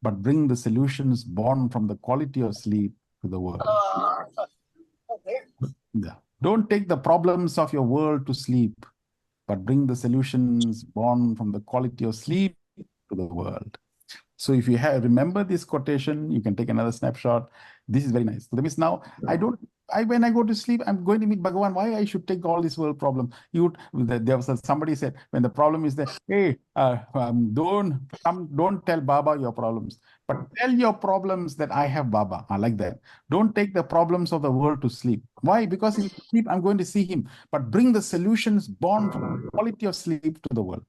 but bring the solutions born from the quality of sleep to the world. Yeah. Don't take the problems of your world to sleep, but bring the solutions born from the quality of sleep to the world. So if you remember this quotation, you can take another snapshot. This is very nice. So that means now when I go to sleep, I'm going to meet Bhagavan. Why I should take all this world problem? There was somebody said, when the problem is that, hey, don't tell Baba your problems, but tell your problems that I have Baba. I like that. Don't take the problems of the world to sleep. Why? Because in sleep, I'm going to see him, but bring the solutions born from the quality of sleep to the world.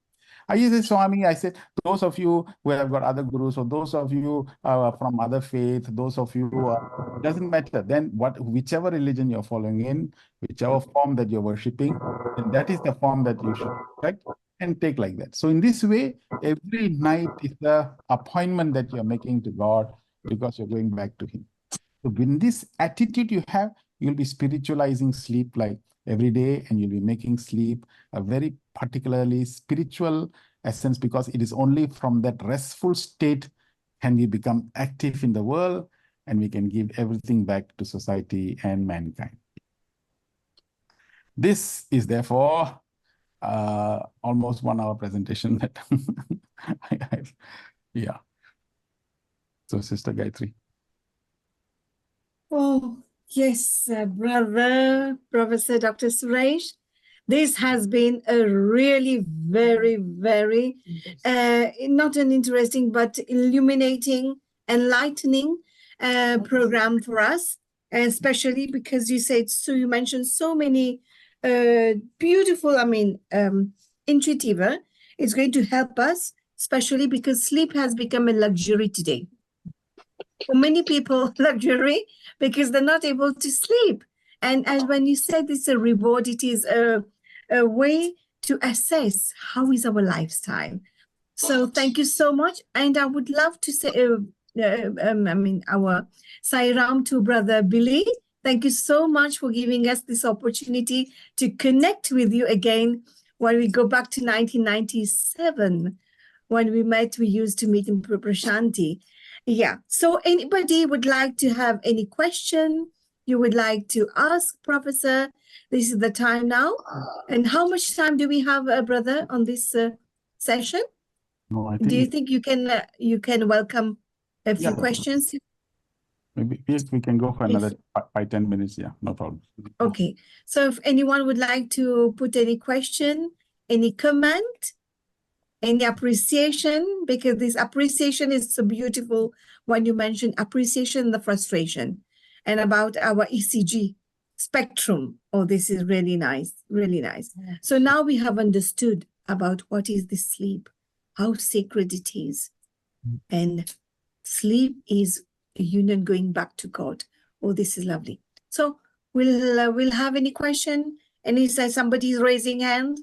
I used to say, Swami, I said, those of you who have got other gurus, or those of you from other faith, those of you who doesn't matter. Then whichever religion you're following in, whichever form that you're worshipping, then that is the form that you should respect and take like that. So in this way, every night is the appointment that you're making to God because you're going back to him. So when this attitude you have, you'll be spiritualizing sleep like every day, and you'll be making sleep a very particularly spiritual essence, because it is only from that restful state can we become active in the world, and we can give everything back to society and mankind. This is therefore almost 1 hour presentation. Yeah. So Sister Gayatri. Oh, yes, brother, Professor Dr. Suresh. This has been a really very, very, not an interesting, but illuminating, enlightening program for us, especially because you mentioned so many beautiful, intuitive. It's going to help us, especially because sleep has become a luxury today. For many people, luxury, because they're not able to sleep. And when you said it's a reward, it is a way to assess how is our lifestyle. So thank you so much. And I would love to say, our Sairam to Brother Billy. Thank you so much for giving us this opportunity to connect with you again. When we go back to 1997, when we met, we used to meet in Prashanti. Yeah. So anybody would like to have any question you would like to ask, Professor? This is the time now. And how much time do we have, brother, on this session? No, I Do you think, think you can welcome a few yeah, questions? maybe we can go for Yes. another 5-10 minutes. Yeah, no problem. Okay. So if anyone would like to put any question, any comment, any appreciation, because this appreciation is so beautiful when you mention appreciation and the frustration and about our ECG spectrum. Oh, this is really nice, really nice. So now we have understood about what is the sleep, how sacred it is. And sleep is a union going back to God. Oh, this is lovely. So we'll have any question? Any somebody is raising hand?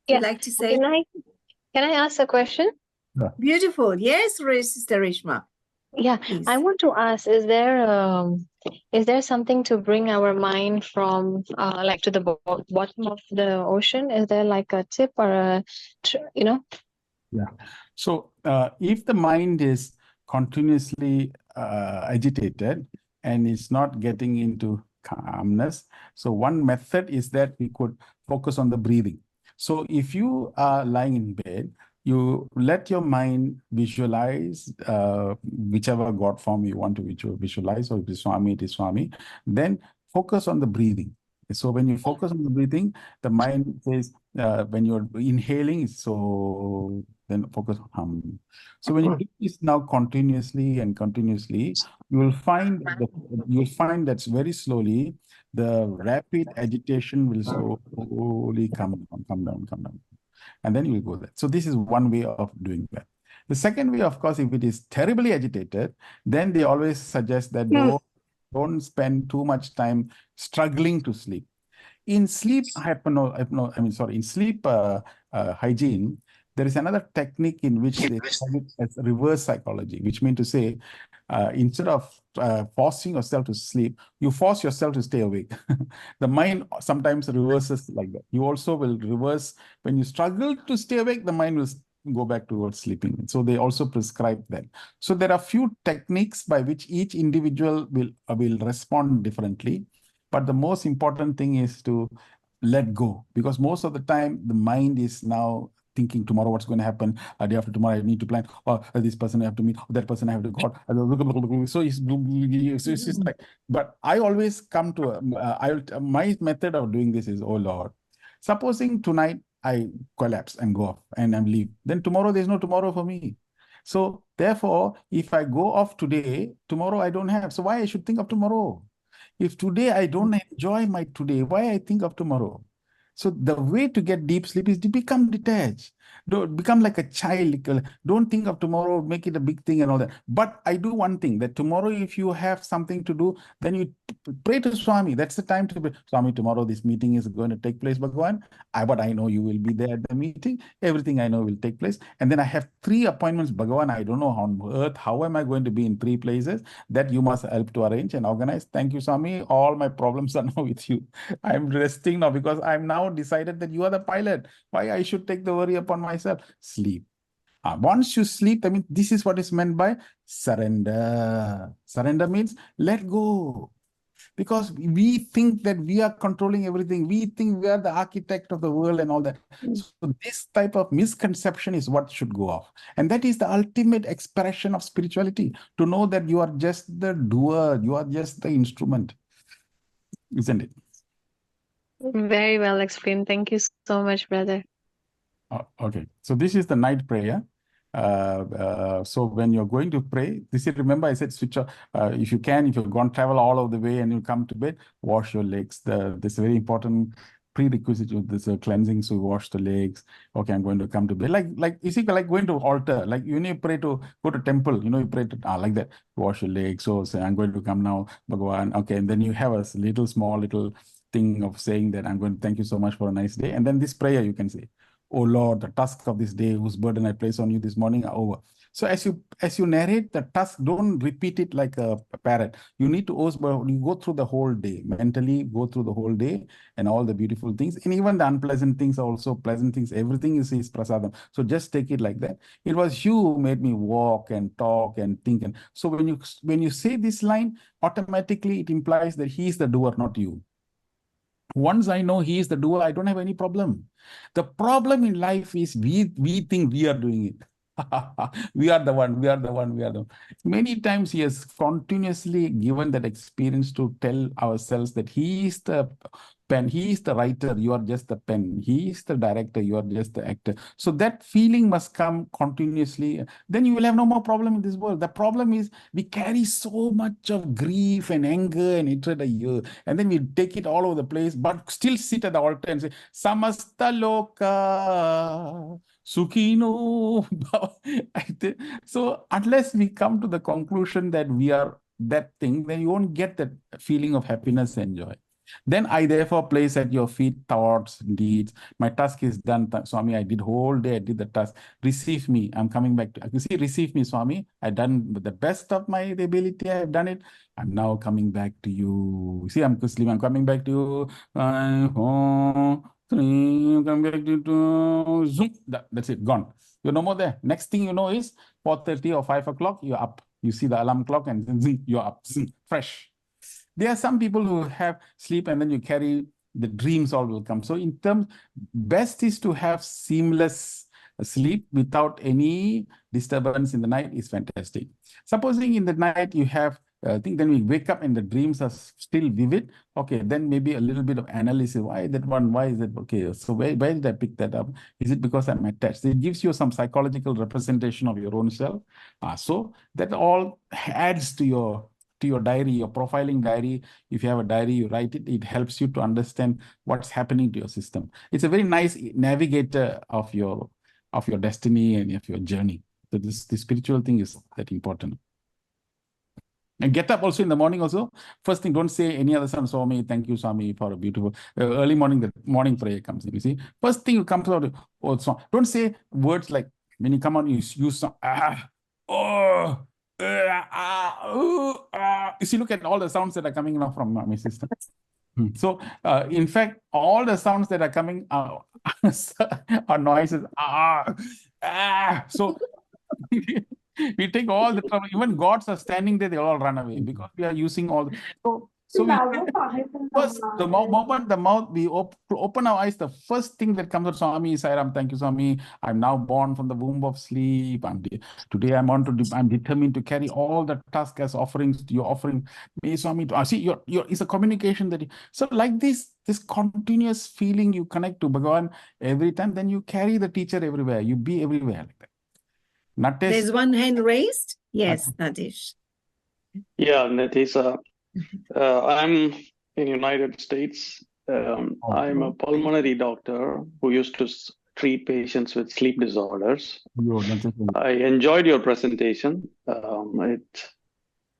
Yeah. Would like to say? Can I ask a question? Beautiful. Yes, Sister Rishma. Yeah, Please. I want to ask, is there something to bring our mind from like to the bottom of the ocean? Is there like a tip or Yeah. So if the mind is continuously agitated and is not getting into calmness, so one method is that we could focus on the breathing. So if you are lying in bed, you let your mind visualize whichever God form you want to visualize, or if it's Swami, it is Swami, then focus on the breathing. So when you focus on the breathing, the mind says, when you're inhaling, so then focus on hum. So when you do this now continuously and continuously, you'll find that very slowly the rapid agitation will slowly come down, and then you will go there. So this is one way of doing that. The second way, of course, if it is terribly agitated, then they always suggest that don't spend too much time struggling to sleep. In sleep in sleep hygiene, there is another technique in which they call it as reverse psychology, which means to say, instead of forcing yourself to sleep, you force yourself to stay awake. The mind sometimes reverses like that. You also will reverse when you struggle to stay awake, the mind will go back towards sleeping. So they also prescribe that. So there are few techniques by which each individual will respond differently. But the most important thing is to let go, because most of the time the mind is now thinking tomorrow what's going to happen, day after tomorrow I need to plan, or this person I have to meet, or that person I have to call. So it's like, but I always come to my method of doing this is, oh Lord, supposing tonight I collapse and go off and I leave, then tomorrow there's no tomorrow for me. So therefore, if I go off today, tomorrow I don't have. So why I should think of tomorrow? If today I don't enjoy my today, why I think of tomorrow? So the way to get deep sleep is to become detached. Don't become like a child. Don't think of tomorrow, make it a big thing and all that. But I do one thing, that tomorrow, if you have something to do, then you pray to Swami. That's the time to pray. Swami, tomorrow this meeting is going to take place, Bhagavan. But I know you will be there at the meeting. Everything I know will take place. And then I have 3 appointments, Bhagavan. I don't know on earth, how am I going to be in 3 places? That you must help to arrange and organize. Thank you, Swami. All my problems are now with you. I'm resting now because I'm now decided that you are the pilot. Why I should take the worry upon myself? Sleep. Once you sleep, I mean, this is what is meant by surrender. Surrender means let go. Because we think that we are controlling everything. We think we are the architect of the world and all that. So this type of misconception is what should go off. And that is the ultimate expression of spirituality, to know that you are just the doer, you are just the instrument. Isn't it? Very well explained. Thank you so much, brother. Okay, so this is the night prayer. So when you're going to pray, remember I said switch off. If you've gone travel all of the way and you come to bed, wash your legs. This is very important prerequisite of this cleansing. So wash the legs. Okay, I'm going to come to bed. Like you see, like going to altar. Like you pray to go to temple. You pray to like that. Wash your legs. So say I'm going to come now, Bhagavan. Okay, and then you have a small little thing of saying that I'm going to thank you so much for a nice day. And then this prayer you can say. Oh Lord, the task of this day, whose burden I place on you this morning are over. So as you narrate the task, don't repeat it like a parrot. You need to you go through the whole day, mentally go through the whole day and all the beautiful things. And even the unpleasant things are also pleasant things. Everything is prasadam. So just take it like that. It was you who made me walk and talk and think. And so when you say this line, automatically it implies that he is the doer, not you. Once I know he is the doer, I don't have any problem. The problem in life is we think we are doing it. We are the one, we are the one, we are the one. Many times he has continuously given that experience to tell ourselves that he is the pen, he is the writer, you are just the pen. He is the director, you are just the actor. So that feeling must come continuously. Then you will have no more problem in this world. The problem is we carry so much of grief and anger and hatred a year. And then we take it all over the place, but still sit at the altar and say, Samasta Loka Sukhino. So unless we come to the conclusion that we are that thing, then you won't get that feeling of happiness and joy. Then I therefore place at your feet thoughts, deeds. My task is done, Swami. I did whole day, I did the task. Receive me. I'm coming back to you. See, receive me, Swami. I done the best of my ability. I have done it. I'm now coming back to you. See, I'm coming back to you. I'm coming back to you. Zoom. That's it. Gone. You're no more there. Next thing you know is 4:30 or 5 o'clock, you're up. You see the alarm clock and then you're up. Fresh. There are some people who have sleep and then you carry the dreams all will come. So in terms, best is to have seamless sleep without any disturbance in the night is fantastic. Supposing in the night you have, I think then we wake up and the dreams are still vivid. Okay, then maybe a little bit of analysis. Why that one? Why is it? Okay, so where did I pick that up? Is it because I'm attached? It gives you some psychological representation of your own self. So that all adds to your diary, your profiling diary. If you have a diary, you write it. It helps you to understand what's happening to your system. It's a very nice navigator of your destiny and of your journey. So the spiritual thing is that important. And get up also in the morning also. First thing, don't say any other sound, Swami, thank you, Swami, for a beautiful early morning, the morning prayer comes in. You see, first thing you comes out, oh, don't say words like, when you come out, you use some, you see, look at all the sounds that are coming out from my system. So, in fact, all the sounds that are coming out are noises. So, we take all the trouble. Even gods are standing there; they all run away because we are using all. So we first the moment the mouth we open our eyes, the first thing that comes out, Swami, Sairam, thank you, Swami. I'm now born from the womb of sleep. Today I'm determined to carry all the task as offerings. You're offering me, Swami. See, it's a communication that. So like this continuous feeling you connect to Bhagavan every time. Then you carry the teacher everywhere. You be everywhere like that. Natesh. There's one hand raised. Yes, Natesh. Yeah, Natesh. I'm in United States. I'm a pulmonary doctor who used to treat patients with sleep disorders. I enjoyed your presentation. I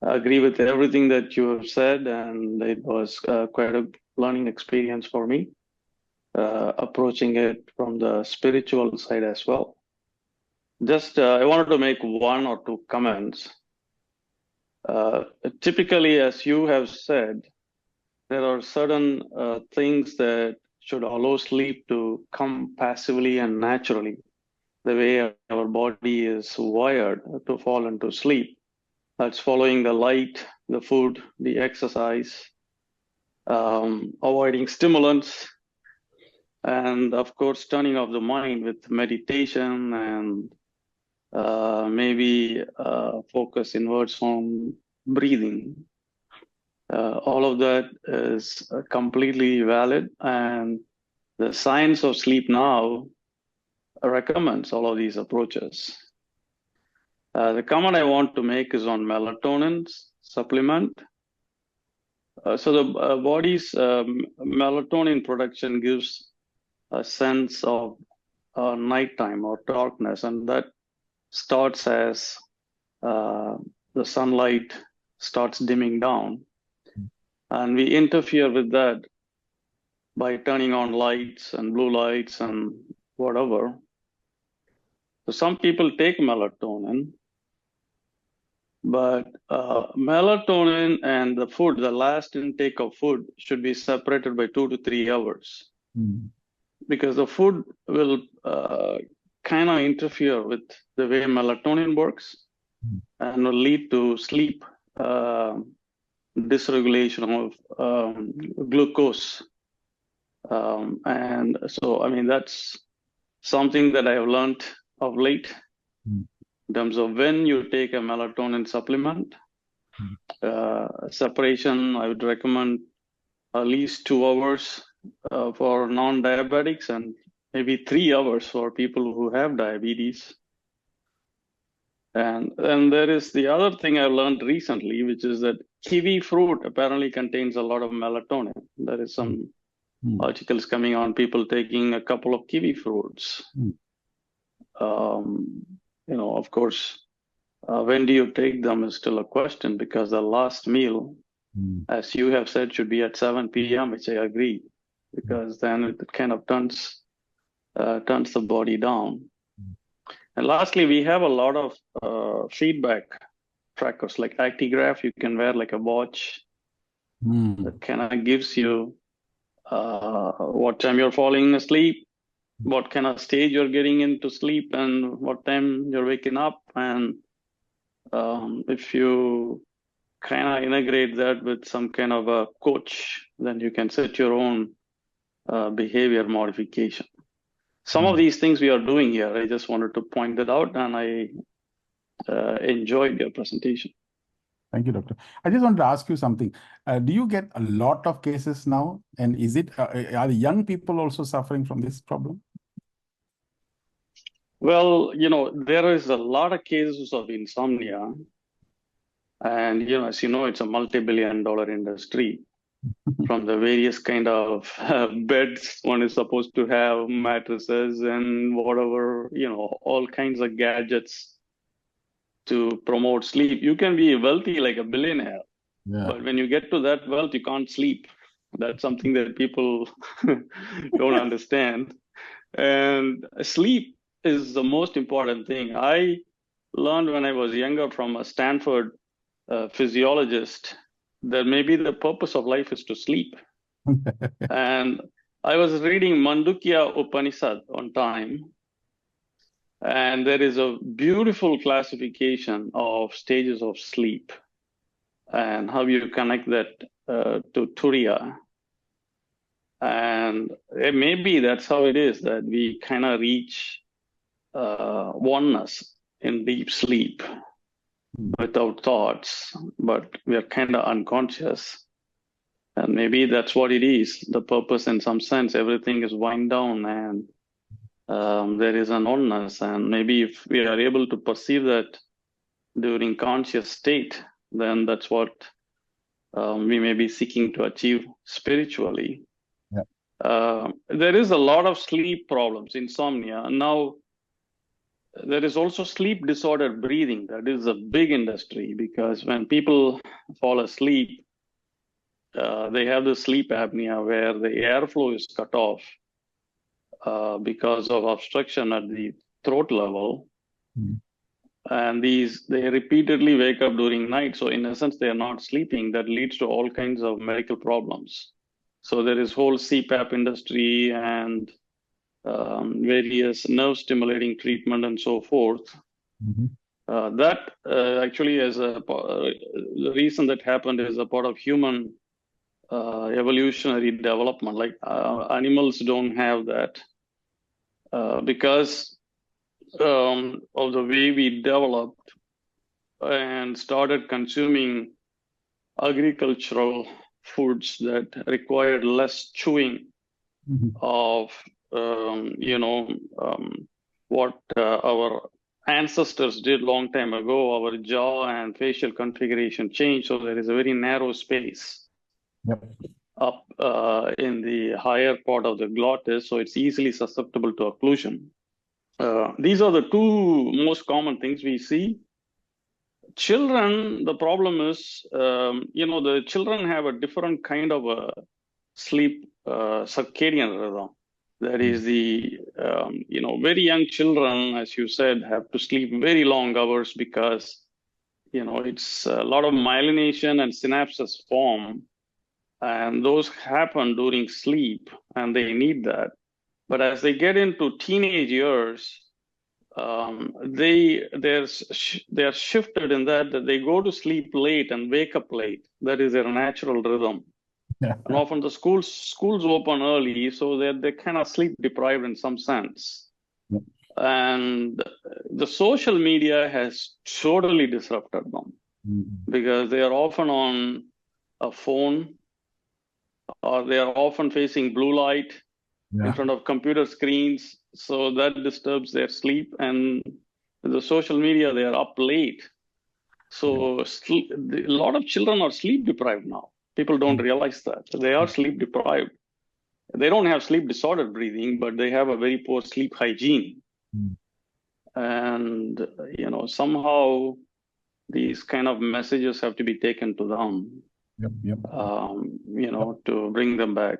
agree with everything that you have said, and it was quite a learning experience for me, approaching it from the spiritual side as well. Just, I wanted to make one or two comments. Typically, as you have said, there are certain things that should allow sleep to come passively and naturally, the way our body is wired to fall into sleep. That's following the light, the food, the exercise, avoiding stimulants, and of course, turning off the mind with meditation and maybe focus inwards on breathing. All of that is completely valid, and the science of sleep now recommends all of these approaches. The comment I want to make is on melatonin supplement. So the body's melatonin production gives a sense of nighttime or darkness, and that starts as the sunlight starts dimming down. And we interfere with that by turning on lights and blue lights and whatever. So some people take melatonin, but melatonin and the food, the last intake of food, should be separated by 2 to 3 hours, because the food will kind of interfere with the way melatonin works and will lead to sleep dysregulation of glucose. And so, I mean, that's something that I have learned of late in terms of when you take a melatonin supplement. Separation, I would recommend at least 2 hours for non-diabetics and maybe 3 hours for people who have diabetes. And then there is the other thing I learned recently, which is that kiwi fruit apparently contains a lot of melatonin. There is some articles coming on people taking a couple of kiwi fruits. Of course, when do you take them is still a question, because the last meal, as you have said, should be at 7 p.m., which I agree, because then it kind of turns the body down. And lastly, we have a lot of feedback trackers like Actigraph. You can wear like a watch that kind of gives you what time you're falling asleep, what kind of stage you're getting into sleep, and what time you're waking up. And if you kind of integrate that with some kind of a coach, then you can set your own behavior modification. Some of these things we are doing here, I just wanted to point that out, and I enjoyed your presentation. Thank you, doctor. I just want to ask you something. Do you get a lot of cases now? And is it, are the young people also suffering from this problem? Well, there is a lot of cases of insomnia. And, as you know, it's a multi-billion-dollar industry. From the various kind of beds one is supposed to have, mattresses and whatever, all kinds of gadgets to promote sleep. You can be wealthy like a billionaire, but when you get to that wealth, you can't sleep. That's something that people don't understand. And sleep is the most important thing. I learned when I was younger from a Stanford physiologist that maybe the purpose of life is to sleep. And I was reading Mandukya Upanishad on time, and there is a beautiful classification of stages of sleep and how you connect that to Turiya. And maybe that's how it is, that we kind of reach oneness in deep sleep without thoughts, but we are kind of unconscious. And maybe that's what it is. The purpose, in some sense, everything is wind down and there is an oneness. And maybe if we are able to perceive that during conscious state, then that's what we may be seeking to achieve spiritually. There is a lot of sleep problems, insomnia. Now, there is also sleep disordered breathing. That is a big industry, because when people fall asleep, they have the sleep apnea where the airflow is cut off because of obstruction at the throat level. And they repeatedly wake up during night. So in essence, they are not sleeping. That leads to all kinds of medical problems. So there is whole CPAP industry and various nerve stimulating treatment and so forth. That actually is the reason that happened is a part of human evolutionary development. Like animals don't have that because of the way we developed and started consuming agricultural foods that required less chewing of what our ancestors did long time ago. Our jaw and facial configuration changed, so there is a very narrow space up in the higher part of the glottis, so it's easily susceptible to occlusion. These are the two most common things we see. Children, the problem is, the children have a different kind of a sleep circadian rhythm. That is the, very young children, as you said, have to sleep very long hours because, it's a lot of myelination and synapses form, and those happen during sleep, and they need that. But as they get into teenage years, they are shifted in that they go to sleep late and wake up late. That is their natural rhythm. Yeah. And often the schools open early, so they're kind of sleep deprived in some sense. Yeah. And the social media has totally disrupted them because they are often on a phone, or they are often facing blue light in front of computer screens. So that disturbs their sleep. And the social media, they are up late. So a lot of children are sleep deprived now. People don't realize that. They are sleep deprived. They don't have sleep disordered breathing, but they have a very poor sleep hygiene. And, somehow these kind of messages have to be taken to them, to bring them back.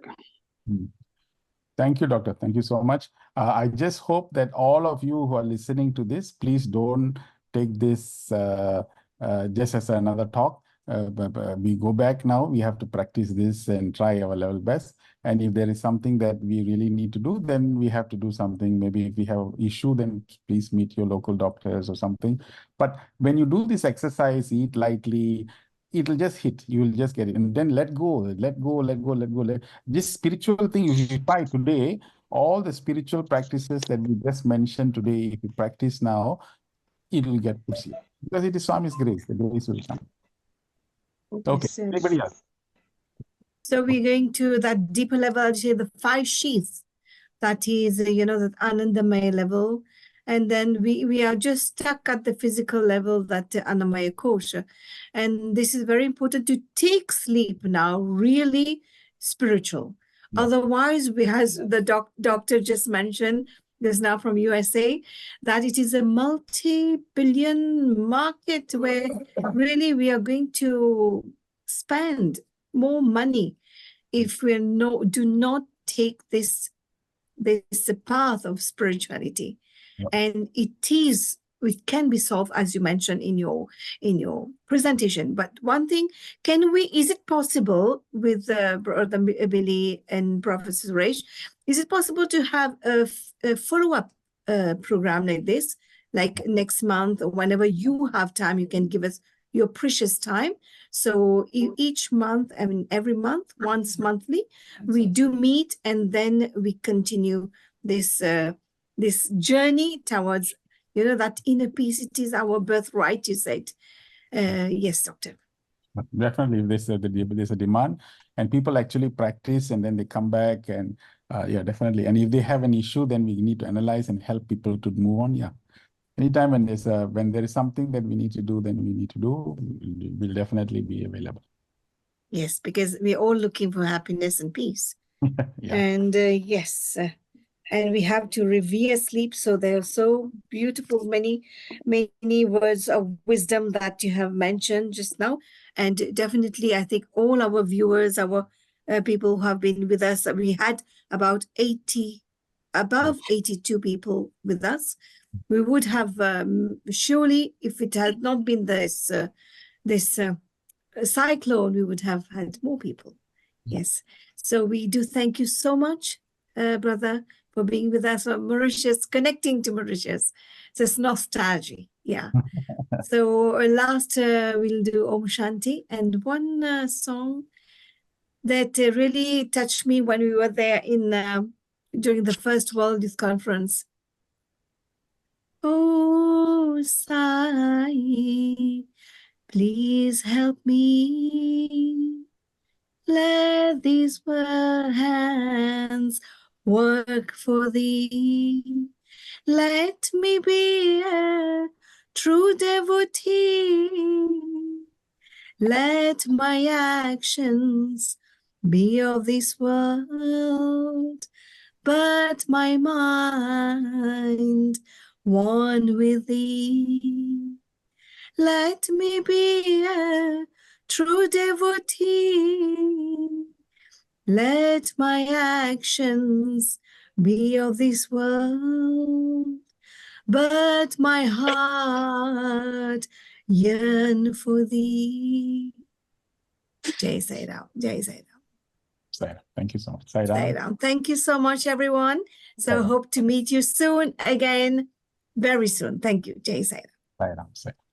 Thank you, Doctor. Thank you so much. I just hope that all of you who are listening to this, please don't take this just as another talk. We go back now. We have to practice this and try our level best. And if there is something that we really need to do, then we have to do something. Maybe if we have an issue, then please meet your local doctors or something. But when you do this exercise, eat lightly, it'll just hit. You will just get it. And then let go. This spiritual thing you try today, all the spiritual practices that we just mentioned today, if you practice now, it will get pushy. Because it is Swami's grace. The grace will come. Okay. Yes, sir. Anybody else? So we're going to that deeper level, I'd say the 5 sheaths. That is, that Anandamaya level. And then we are just stuck at the physical level, that Annamaya Kosha. And this is very important to take sleep now, really spiritual. Yeah. Otherwise, as the doctor just mentioned, this now from USA, that it is a multi-billion market where really we are going to spend more money if we do not take this path of spirituality. And it can be solved, as you mentioned in your presentation. But one thing, is it possible with Brother Billy and Professor Suresh, is it possible to have a follow-up program like this, like next month or whenever you have time, you can give us your precious time. So each month, every month, once monthly, we do meet, and then we continue this journey towards, that inner peace. It is our birthright, you said. Yes, Doctor. Definitely, there's a demand, and people actually practice, and then they come back, and definitely. And if they have an issue, then we need to analyze and help people to move on. Yeah. Anytime when there is something that we need to do, then we need to do. We'll definitely be available. Yes, because we're all looking for happiness and peace. Yeah. And yes, and we have to revere sleep. So there are so beautiful, many words of wisdom that you have mentioned just now. And definitely, I think all our viewers, our people who have been with us, we had about above 82 people with us. We would have surely, if it had not been this cyclone, we would have had more people. Yes. So we do thank you so much, brother, for being with us from Mauritius, connecting to Mauritius. So it's nostalgia. Yeah. So last, we'll do Om Shanti, and one song that really touched me when we were there during the first World Youth Conference. Oh, Sai, please help me. Let these hands work for thee. Let me be a true devotee. Let my actions be of this world, but my mind one with thee. Let me be a true devotee. Let my actions be of this world, but my heart yearn for thee. Jai Sai Ram, Jai Sai Ram. Sai Ram. Thank you so much. Sai Sai Ram. Ram. Thank you so much, everyone. Sai So Ram. hope to meet you soon again, very soon. Thank you. Jai Sai Ram. Sai Ram. Sai Ram.